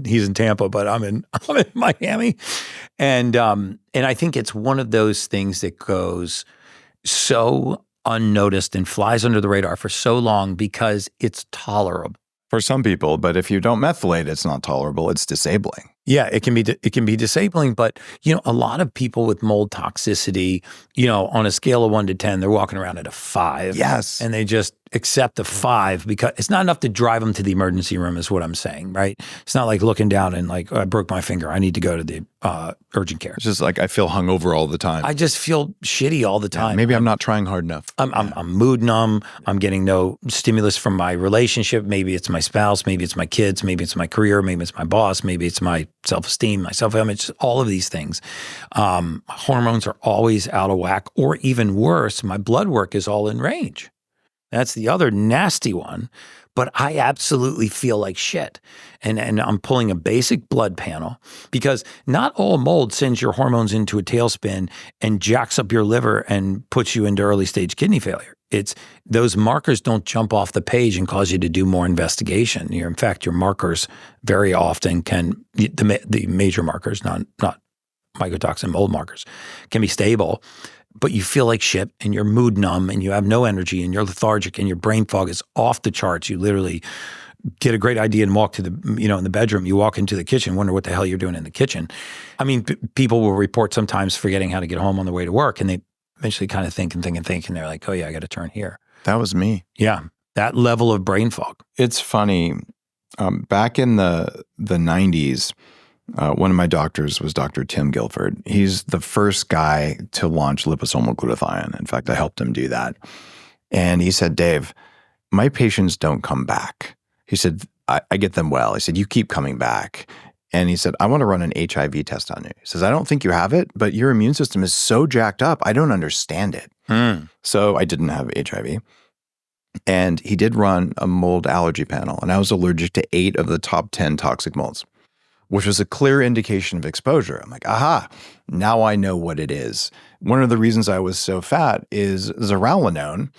he's in Tampa, but I'm in Miami. And I think it's one of those things that goes so unnoticed and flies under the radar for so long because it's tolerable. For some people, but if you don't methylate, it's not tolerable. It's disabling. Yeah, it can be disabling, but a lot of people with mold toxicity, on a scale of 1 to 10, they're walking around at a 5. Yes. And they just accept the 5 because it's not enough to drive them to the emergency room is what I'm saying, right? It's not like looking down and like, I broke my finger, I need to go to the urgent care. It's just like I feel hungover all the time. I just feel shitty all the time. Maybe I'm not trying hard enough. I'm mood numb. I'm getting no stimulus from my relationship. Maybe it's my spouse. Maybe it's my kids. Maybe it's my career. Maybe it's my boss. Maybe it's my self-esteem, my self-image, all of these things. Hormones are always out of whack, or even worse, my blood work is all in range. That's the other nasty one. But I absolutely feel like shit. And I'm pulling a basic blood panel because not all mold sends your hormones into a tailspin and jacks up your liver and puts you into early stage kidney failure. It's those markers don't jump off the page and cause you to do more investigation. In fact, your markers very often can, the major markers, not mycotoxin mold markers, can be stable. But you feel like shit and you're mood numb and you have no energy and you're lethargic and your brain fog is off the charts. You literally get a great idea and walk to the, in the bedroom. You walk into the kitchen, wonder what the hell you're doing in the kitchen. I mean, people will report sometimes forgetting how to get home on the way to work, and they eventually kind of think, and they're like, oh yeah, I got to turn here. That was me. Yeah, that level of brain fog. It's funny. Back in the 90s, one of my doctors was Dr. Tim Guilford. He's the first guy to launch liposomal glutathione. In fact, I helped him do that. And he said, Dave, my patients don't come back. He said, I get them well. He said, you keep coming back. And he said, I want to run an HIV test on you. He says, I don't think you have it, but your immune system is so jacked up, I don't understand it. So I didn't have HIV. And he did run a mold allergy panel, and I was allergic to 8 of the top 10 toxic molds, which was a clear indication of exposure. I'm like, aha, now I know what it is. One of the reasons I was so fat is zearalenone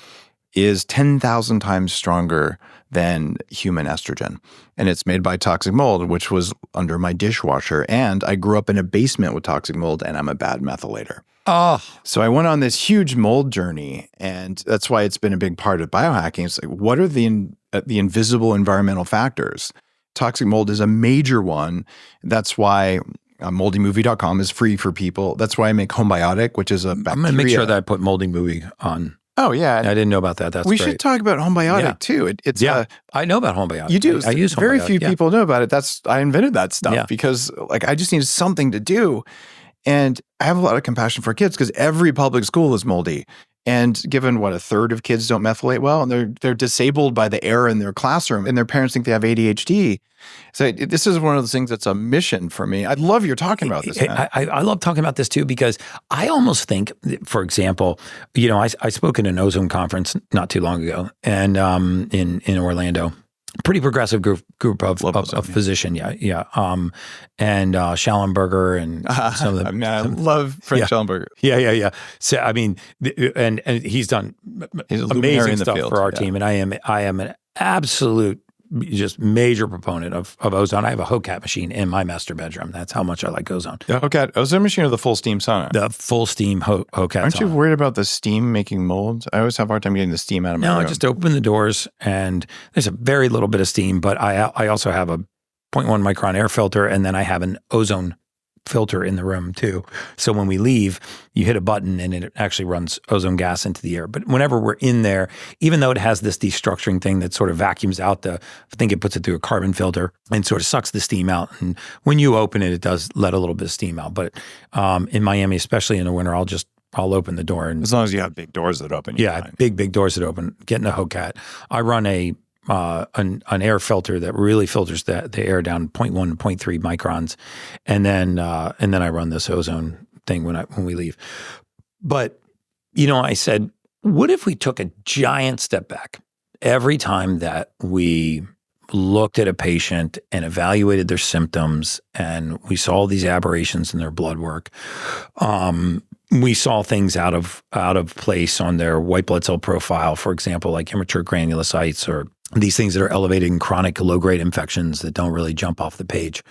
is 10,000 times stronger than human estrogen. And it's made by toxic mold, which was under my dishwasher. And I grew up in a basement with toxic mold, and I'm a bad methylator. Oh. So I went on this huge mold journey, and that's why it's been a big part of biohacking. It's like, what are the invisible environmental factors? Toxic mold is a major one. That's why moldymovie.com is free for people. That's why I make Homebiotic, which is a bacteria. I'm going to make sure that I put Moldy Movie on. Oh, yeah. I didn't know about that. That's we great. should talk about Homebiotic too. I know about Homebiotic. You do. I use Homebiotic. Very few people know about it. I invented that stuff because I just needed something to do. And I have a lot of compassion for kids because every public school is moldy. And given what, 1/3 of kids don't methylate well, and they're disabled by the air in their classroom, and their parents think they have ADHD. So this is one of those things that's a mission for me. I love you're talking about this, man. I love talking about this too because I almost think, for example, I spoke at an ozone conference not too long ago, and in Orlando. Pretty progressive group of physician, and Schallenberger and some of them. I love Frank Schallenberger. Yeah. So I mean, and he's done amazing stuff for our team, and I am an absolute just major proponent of ozone. I have a HOCAT machine in my master bedroom. That's how much I like ozone. The HOCAT ozone machine or the full steam sauna? The full steam HOCAT. Aren't you worried about the steam making molds? I always have a hard time getting the steam out of my room. No, I just open the doors and there's a very little bit of steam, but I also have a 0.1 micron air filter, and then I have an ozone filter in the room too. So when we leave, you hit a button and it actually runs ozone gas into the air. But whenever we're in there, even though it has this destructuring thing that sort of vacuums out I think it puts it through a carbon filter and sort of sucks the steam out. And when you open it, it does let a little bit of steam out. But in Miami, especially in the winter, I'll open the door. And As long as you have big doors that open. yeah, big doors that open. Get in a Hocat. I run an air filter that really filters the air down 0.1 to 0.3 microns, and then I run this ozone thing when we leave. But I said, what if we took a giant step back every time that we looked at a patient and evaluated their symptoms, and we saw these aberrations in their blood work. We saw things out of place on their white blood cell profile, for example, like immature granulocytes or these things that are elevated in chronic low-grade infections that don't really jump off the page.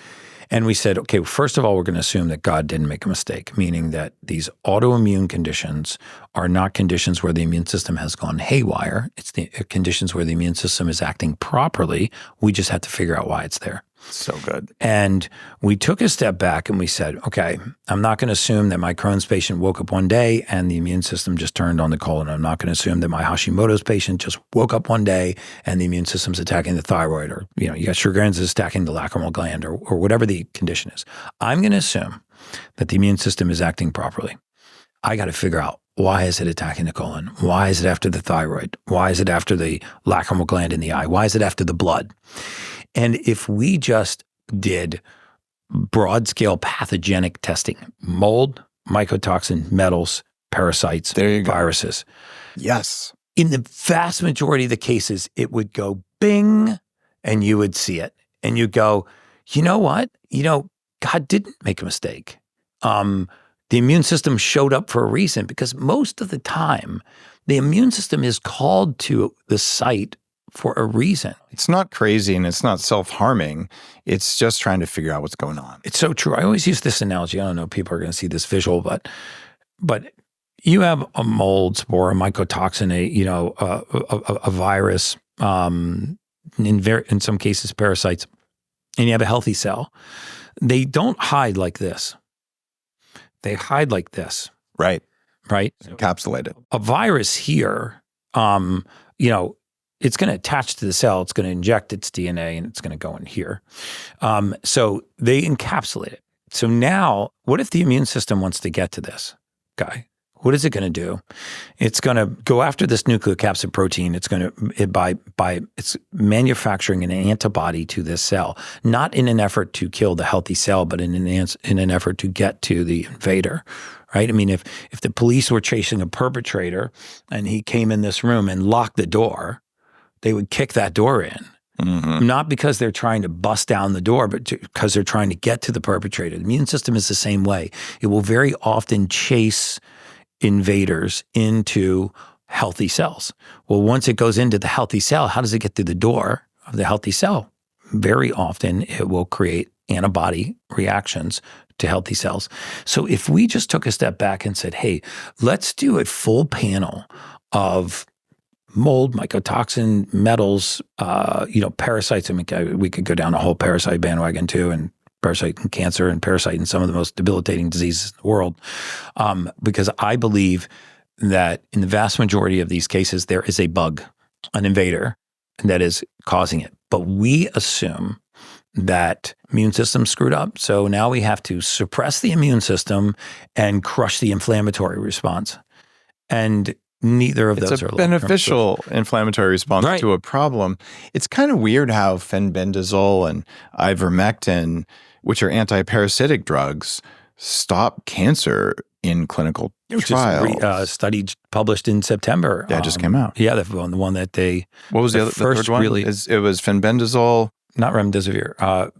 And we said, okay, first of all, we're going to assume that God didn't make a mistake, meaning that these autoimmune conditions are not conditions where the immune system has gone haywire. It's the conditions where the immune system is acting properly. We just have to figure out why it's there. So good. And we took a step back and we said, okay, I'm not going to assume that my Crohn's patient woke up one day and the immune system just turned on the colon. I'm not going to assume that my Hashimoto's patient just woke up one day and the immune system's attacking the thyroid, or, you got Sjogren's is attacking the lacrimal gland, or whatever the condition is. I'm going to assume that the immune system is acting properly. I got to figure out, why is it attacking the colon? Why is it after the thyroid? Why is it after the lacrimal gland in the eye? Why is it after the blood? And if we just did broad-scale pathogenic testing, mold, mycotoxin, metals, parasites, viruses. Yes. In the vast majority of the cases, it would go bing, and you would see it. And you go, you know what? God didn't make a mistake. The immune system showed up for a reason, because most of the time, the immune system is called to the site for a reason. It's not crazy and it's not self-harming. It's just trying to figure out what's going on. It's so true. I always use this analogy. I don't know if people are going to see this visual, but you have a mold spore, a mycotoxin, a virus, in some cases parasites, and you have a healthy cell. They don't hide like this. They hide like this. Right. Encapsulated. A virus here, it's going to attach to the cell, it's going to inject its DNA, and it's going to go in here. So they encapsulate it. So now, what if the immune system wants to get to this guy? What is it going to do? It's going to go after this nucleocapsid protein. It's going to, it's manufacturing an antibody to this cell, not in an effort to kill the healthy cell, but in an effort to get to the invader. Right? I mean, if the police were chasing a perpetrator and he came in this room and locked the door, they would kick that door in. Mm-hmm. Not because they're trying to bust down the door, but because they're trying to get to the perpetrator. The immune system is the same way. It will very often chase invaders into healthy cells. Well, once it goes into the healthy cell, how does it get through the door of the healthy cell? Very often it will create antibody reactions to healthy cells. So if we just took a step back and said, hey, let's do a full panel of mold, mycotoxin, metals, parasites. I mean, we could go down a whole parasite bandwagon too, and parasite in cancer and parasite in some of the most debilitating diseases in the world. Because I believe that in the vast majority of these cases, there is a bug, an invader, that is causing it. But we assume that immune system screwed up. So now we have to suppress the immune system and crush the inflammatory response. And neither of those are It's a beneficial inflammatory response to a problem. It's kind of weird how fenbendazole and ivermectin, which are antiparasitic drugs, stop cancer in clinical trials. Study published in September. That just came out. Yeah, the one that they. What was the third one? It was fenbendazole. Not remdesivir.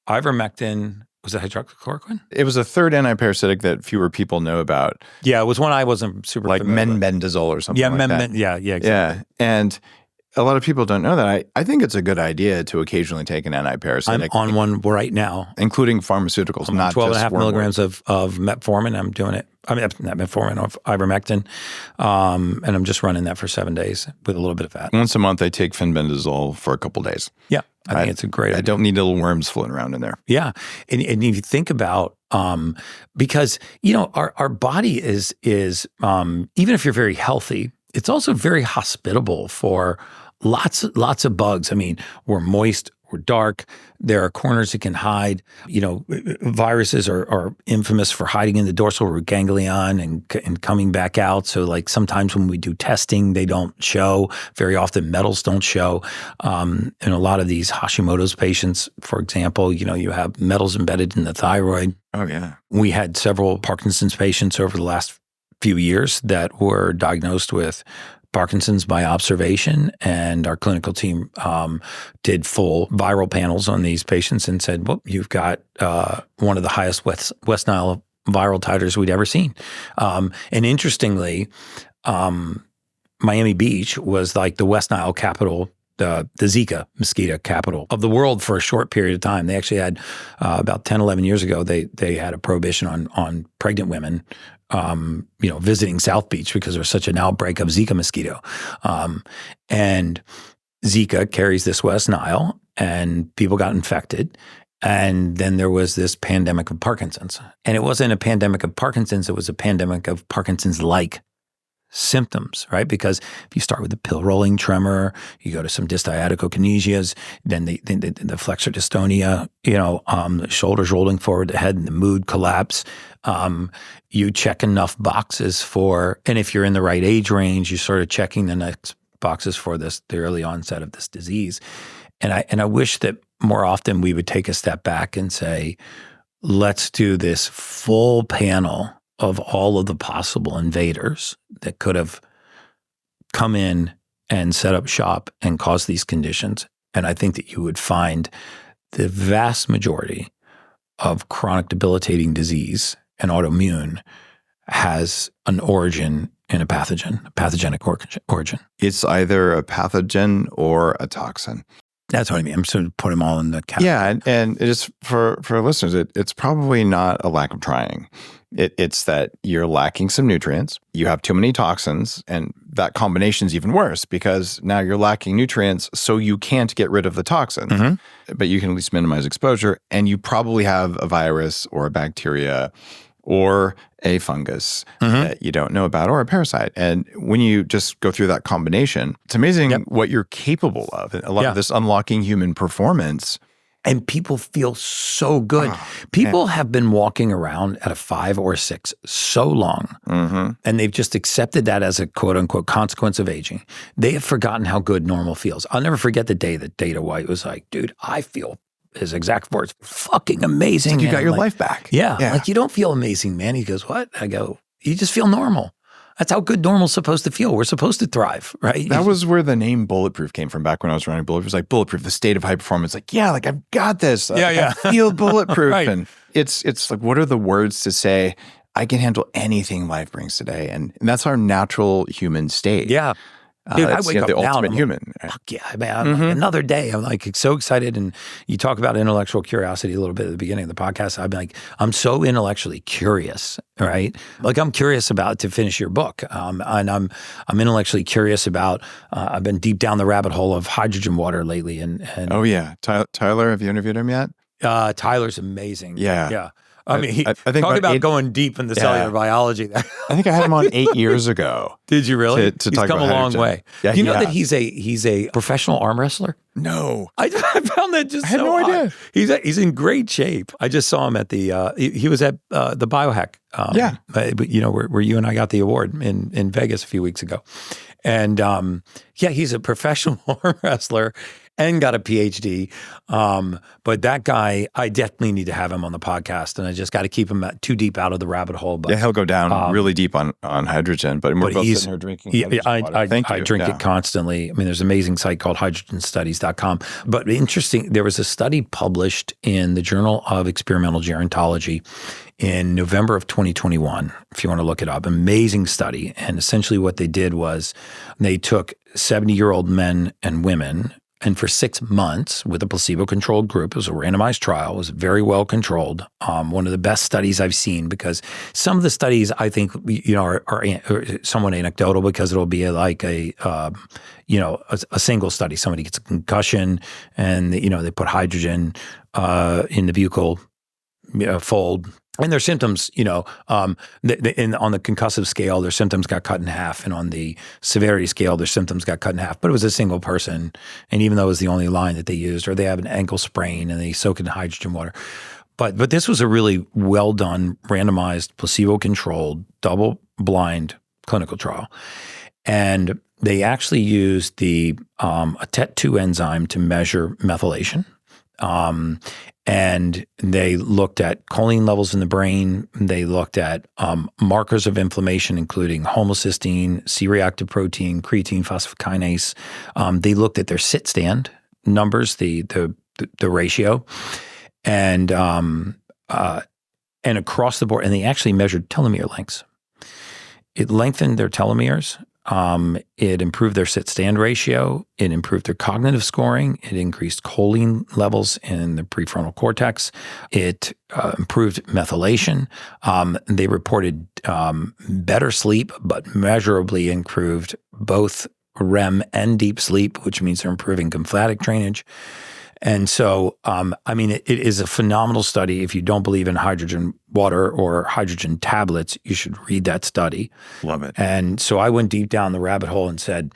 Ivermectin. Was it hydroxychloroquine? It was a third antiparasitic that fewer people know about. Yeah, it was one I wasn't super familiar with. Menbendazole or something like that. Yeah, exactly. Yeah, and a lot of people don't know that. I think it's a good idea to occasionally take an antiparasitic. I'm on one right now. Including pharmaceuticals, I'm not 12.5 milligrams of metformin. I'm doing it. I mean, not metformin, of ivermectin. And I'm just running that for 7 days with a little bit of fat. Once a month, I take fenbendazole for a couple days. Yeah. I think it's a great idea. I don't need little worms floating around in there. Yeah. And if you think about Because, you know, our body is even if you're very healthy, it's also very hospitable for lots of bugs. I mean, we're moist, we're dark. There are corners it can hide. You know, viruses are infamous for hiding in the dorsal root ganglion and coming back out. So like sometimes when we do testing, they don't show. Very often metals don't show. In a lot of these Hashimoto's patients, for example, you know, you have metals embedded in the thyroid. Oh, yeah. We had several Parkinson's patients over the last few years that were diagnosed with Parkinson's by observation, and our clinical team did full viral panels on these patients and said, well, you've got one of the highest West Nile viral titers we'd ever seen. And interestingly, Miami Beach was like the West Nile capital, the Zika mosquito capital of the world for a short period of time. They actually had about 10, 11 years ago, they had a prohibition on pregnant women you know, visiting South Beach because there was such an outbreak of Zika mosquito. And Zika carries this West Nile, and people got infected. And then there was this pandemic of Parkinson's. And it wasn't a pandemic of Parkinson's, it was a pandemic of Parkinson's-like symptoms, right? Because if you start with the pill-rolling tremor, you go to some dysdiadochokinesias, then the flexor dystonia, you know, the shoulders rolling forward, the head, and the mood collapse. You check enough boxes for, and if you're in the right age range, you're sort of checking the next boxes for the early onset of this disease. And I wish that more often we would take a step back and say, let's do this full panel of all of the possible invaders that could have come in and set up shop and caused these conditions. And I think that you would find the vast majority of chronic debilitating disease and autoimmune has an origin in a pathogen, a pathogenic origin. It's either a pathogen or a toxin. That's what I mean. I'm sort of put them all in the category. Yeah, and it is for listeners, it's probably not a lack of trying. It's that you're lacking some nutrients, you have too many toxins, and that combination is even worse because now you're lacking nutrients, so you can't get rid of the toxins, but you can at least minimize exposure, and you probably have a virus or a bacteria or a fungus that you don't know about, or a parasite. And when you just go through that combination, it's amazing what you're capable of. A lot of this unlocking human performance. And people feel so good. People have been walking around at a 5 or 6 so long, and they've just accepted that as a quote-unquote consequence of aging. They have forgotten how good normal feels. I'll never forget the day that Data White was like, dude, I feel, his exact words, fucking amazing. It's like you got your life back. Yeah. Like, you don't feel amazing, man. He goes, what? I go, you just feel normal. That's how good normal's supposed to feel. We're supposed to thrive, right? That was where the name Bulletproof came from back when I was running Bulletproof. It was like Bulletproof, the state of high performance. Like, yeah, like I've got this. I feel bulletproof. Right. And it's like, what are the words to say? I can handle anything life brings today. And that's our natural human state. Yeah. Dude, I wake up the now ultimate and human. Fuck yeah, man. Like, another day. I'm like so excited. And you talk about intellectual curiosity a little bit at the beginning of the podcast. I'm like, I'm so intellectually curious, right? Like, I'm curious about to finish your book. And I'm intellectually curious about, I've been deep down the rabbit hole of hydrogen water lately. And oh yeah. Tyler, have you interviewed him yet? Tyler's amazing. Yeah. Yeah. I mean, I think talk about going deep in the cellular biology. I think I had him on 8 years ago. Did you really? To He's talk come about a long hydrogen. way. Yeah, Do you know that he's a professional arm wrestler? No. I found that just I had so no odd. idea. He's in great shape. I just saw him at the he was at the Biohack. But you know where you and I got the award in Vegas a few weeks ago, and he's a professional arm wrestler and got a PhD. But that guy, I definitely need to have him on the podcast, and I just got to keep him too deep out of the rabbit hole. But he'll go down really deep on hydrogen. But we're both sitting here drinking hydrogen water. I drink it constantly. I mean, there's an amazing site called hydrogenstudies.com. But interesting, there was a study published in the Journal of Experimental Gerontology in November of 2021, if you want to look it up. Amazing study. And essentially what they did was they took 70-year-old men and women, and for 6 months with a placebo-controlled group, it was a randomized trial, it was very well controlled. One of the best studies I've seen, because some of the studies I think, you know, are somewhat anecdotal, because it'll be like a single study. Somebody gets a concussion and, you know, they put hydrogen in the buccal fold, And their symptoms, on the concussive scale, their symptoms got cut in half. And on the severity scale, their symptoms got cut in half. But it was a single person. And even though it was the only line that they used, or they have an ankle sprain and they soak it in hydrogen water. But this was a really well done, randomized, placebo-controlled, double-blind clinical trial. And they actually used a TET2 enzyme to measure methylation. And they looked at choline levels in the brain. They looked at markers of inflammation, including homocysteine, C-reactive protein, creatine phosphokinase. They looked at their sit-stand numbers, the ratio, and across the board. And they actually measured telomere lengths. It lengthened their telomeres. It improved their sit-stand ratio. It improved their cognitive scoring. It increased choline levels in the prefrontal cortex. It improved methylation. They reported better sleep, but measurably improved both REM and deep sleep, which means they're improving lymphatic drainage. And so, it is a phenomenal study. If you don't believe in hydrogen water or hydrogen tablets, you should read that study. Love it. And so I went deep down the rabbit hole and said,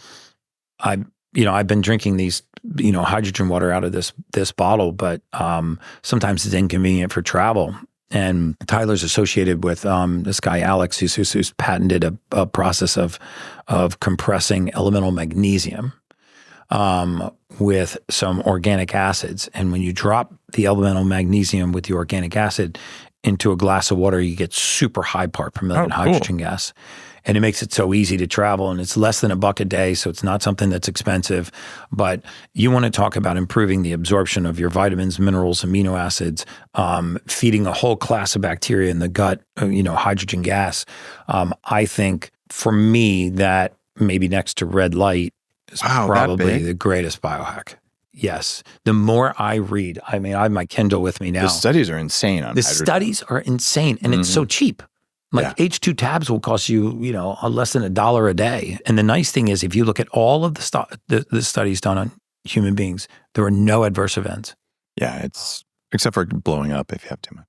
I've been drinking these, hydrogen water out of this bottle, but sometimes it's inconvenient for travel. And Tyler's associated with this guy, Alex, who's patented a process of compressing elemental magnesium with some organic acids. And when you drop the elemental magnesium with the organic acid into a glass of water, you get super high part per million hydrogen gas. And it makes it so easy to travel. And it's less than $1 a day, so it's not something that's expensive. But you want to talk about improving the absorption of your vitamins, minerals, amino acids, feeding a whole class of bacteria in the gut, hydrogen gas. I think for me, that maybe next to red light, is probably the greatest biohack. Yes. The more I read, I have my Kindle with me now. The studies are insane on hydrogen. The studies are insane, and it's so cheap. H2 tabs will cost you, less than $1 a day. And the nice thing is, if you look at all of the studies done on human beings, there are no adverse events. Yeah, it's except for blowing up if you have too much.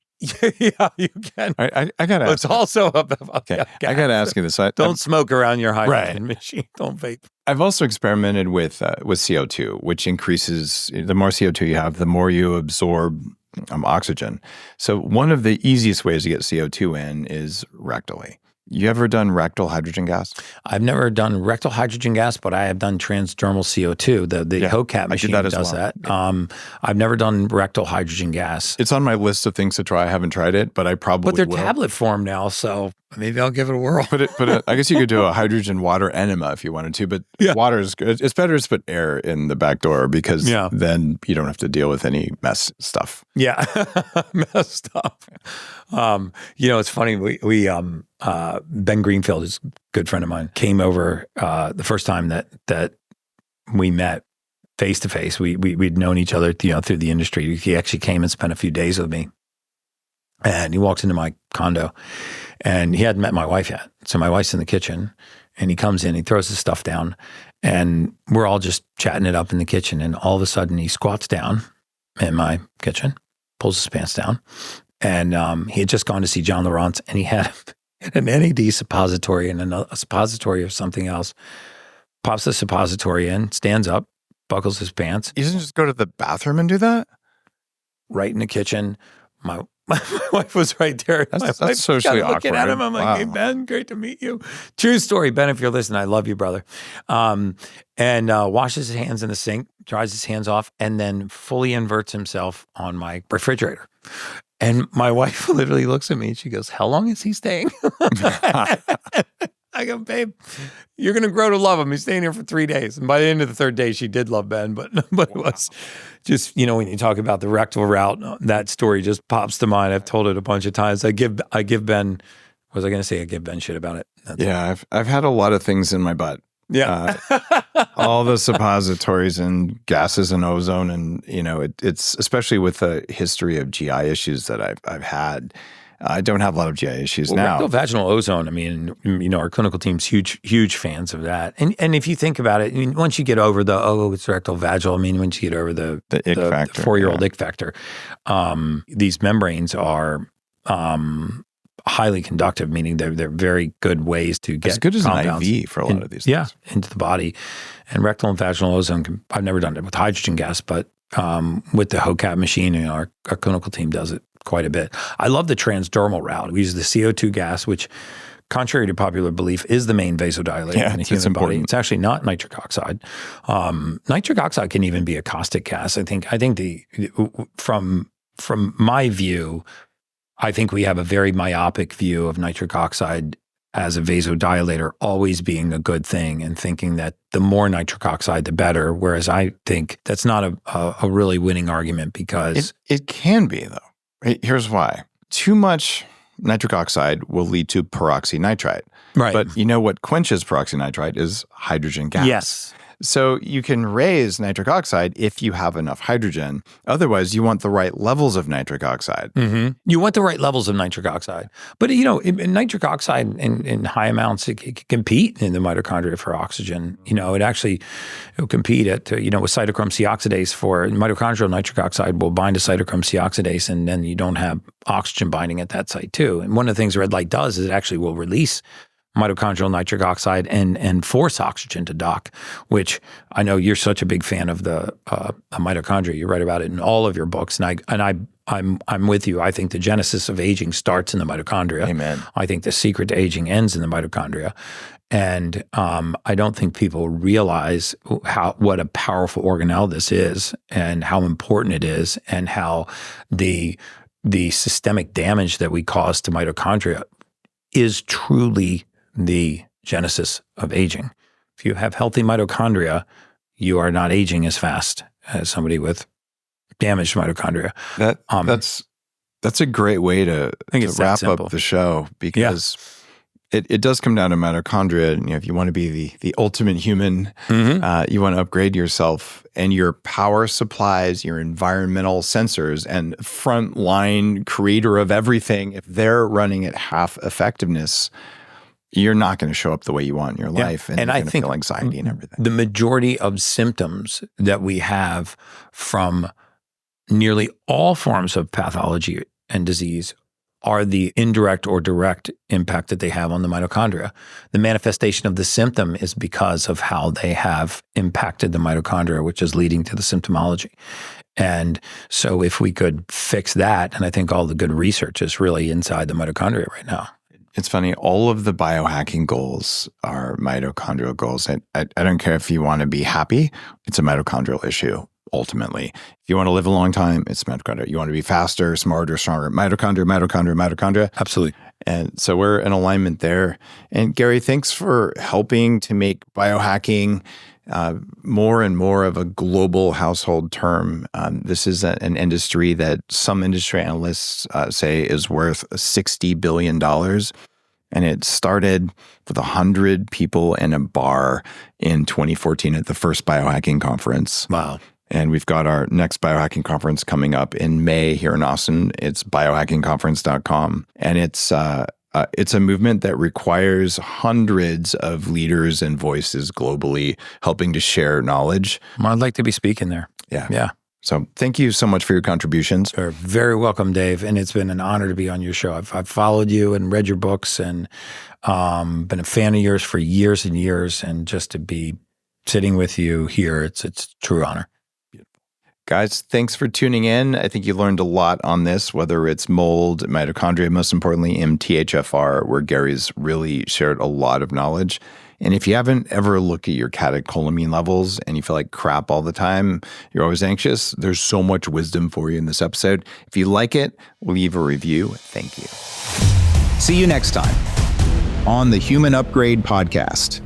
Yeah, you can. I got to ask. It's also about okay. I got to ask you this. Don't smoke around your hydrogen machine. Don't vape. I've also experimented with CO2, which increases the more CO2 you have, the more you absorb oxygen. So one of the easiest ways to get CO2 in is rectally. You ever done rectal hydrogen gas? I've never done rectal hydrogen gas, but I have done transdermal CO2. The HOCAT machine does that. I've never done rectal hydrogen gas. It's on my list of things to try. I haven't tried it, but I probably will. But they're tablet form now, so maybe I'll give it a whirl. But I guess you could do a hydrogen water enema if you wanted to, but water is good. It's better to put air in the back door because then you don't have to deal with any mess stuff. Yeah, mess stuff. It's funny. We Ben Greenfield is a good friend of mine, came over the first time that we met face to face. We'd known each other, through the industry. He actually came and spent a few days with me. And he walks into my condo, and he hadn't met my wife yet. So my wife's in the kitchen, and he comes in, he throws his stuff down, and we're all just chatting it up in the kitchen. And all of a sudden, he squats down in my kitchen, pulls his pants down, and he had just gone to see John Laurent, and he had an NAD suppository and a suppository of something else. Pops the suppository in, stands up, buckles his pants. He doesn't just go to the bathroom and do that? Right in the kitchen. My wife was right there. That's socially awkward. Looking at him, I'm like, "Hey, Ben, great to meet you." True story, Ben. If you're listening, I love you, brother. And washes his hands in the sink, dries his hands off, and then fully inverts himself on my refrigerator. And my wife literally looks at me and she goes, "How long is he staying?" I go, "Babe, you're going to grow to love him. He's staying here for 3 days." And by the end of the third day, she did love Ben. But it was just, when you talk about the rectal route, that story just pops to mind. I've told it a bunch of times. I give Ben, what was I going to say? I give Ben shit about it. I've had a lot of things in my butt. Yeah. All the suppositories and gases and ozone. And, it's especially with the history of GI issues that I've had. I don't have a lot of GI issues now. Rectal vaginal ozone, our clinical team's huge fans of that. And if you think about it, once you get over it's rectal vaginal, once you get over the ick factor, the 4-year-old ick factor, these membranes are highly conductive, meaning they're very good ways to get as good as compounds an IV for a lot of these things. into the body. And rectal and vaginal ozone, I've never done it with hydrogen gas, but with the HOCAP machine, our clinical team does it quite a bit. I love the transdermal route. We use the CO2 gas, which, contrary to popular belief, is the main vasodilator in the human body. It's actually not nitric oxide. Nitric oxide can even be a caustic gas. I think from my view, I think we have a very myopic view of nitric oxide as a vasodilator always being a good thing, and thinking that the more nitric oxide, the better. Whereas I think that's not a really winning argument, because it can be, though. Right? Here's why. Too much nitric oxide will lead to peroxynitrite. Right. But you know what quenches peroxynitrite is hydrogen gas. Yes. So you can raise nitric oxide if you have enough hydrogen. Otherwise, you want the right levels of nitric oxide. Mm-hmm. You want the right levels of nitric oxide. But, nitric oxide in high amounts, it can compete in the mitochondria for oxygen. It'll compete at, with cytochrome C oxidase for mitochondrial nitric oxide will bind to cytochrome C oxidase, and then you don't have oxygen binding at that site too. And one of the things red light does is it actually will release mitochondrial nitric oxide and force oxygen to dock, which I know you're such a big fan of the mitochondria. You write about it in all of your books, and I'm with you. I think the genesis of aging starts in the mitochondria. Amen. I think the secret to aging ends in the mitochondria, and I don't think people realize what a powerful organelle this is, and how important it is, and how the systemic damage that we cause to mitochondria is truly the genesis of aging. If you have healthy mitochondria, you are not aging as fast as somebody with damaged mitochondria. That's a great way to wrap up the show, because it does come down to mitochondria. If you want to be the ultimate human, you want to upgrade yourself, and your power supplies, your environmental sensors, and frontline creator of everything, if they're running at half effectiveness, you're not going to show up the way you want in your life, and you're going to feel anxiety and everything. The majority of symptoms that we have from nearly all forms of pathology and disease are the indirect or direct impact that they have on the mitochondria. The manifestation of the symptom is because of how they have impacted the mitochondria, which is leading to the symptomology. And so if we could fix that, and I think all the good research is really inside the mitochondria right now. It's funny, all of the biohacking goals are mitochondrial goals. I don't care if you want to be happy, it's a mitochondrial issue. Ultimately, if you want to live a long time, it's mitochondria. You want to be faster, smarter, stronger, mitochondria. Absolutely. And so we're in alignment there. And Gary, thanks for helping to make biohacking more and more of a global household term. This is an industry that some industry analysts say is worth $60 billion. And it started with 100 people in a bar in 2014 at the first biohacking conference. Wow. And we've got our next biohacking conference coming up in May here in Austin. It's biohackingconference.com. And it's a movement that requires hundreds of leaders and voices globally helping to share knowledge. I'd like to be speaking there. Yeah. So thank you so much for your contributions. You're very welcome, Dave. And it's been an honor to be on your show. I've followed you and read your books, and been a fan of yours for years and years. And just to be sitting with you here, it's a true honor. Guys, thanks for tuning in. I think you learned a lot on this, whether it's mold, mitochondria, most importantly, MTHFR, where Gary's really shared a lot of knowledge. And if you haven't ever looked at your catecholamine levels and you feel like crap all the time, you're always anxious, there's so much wisdom for you in this episode. If you like it, leave a review. Thank you. See you next time on the Human Upgrade Podcast.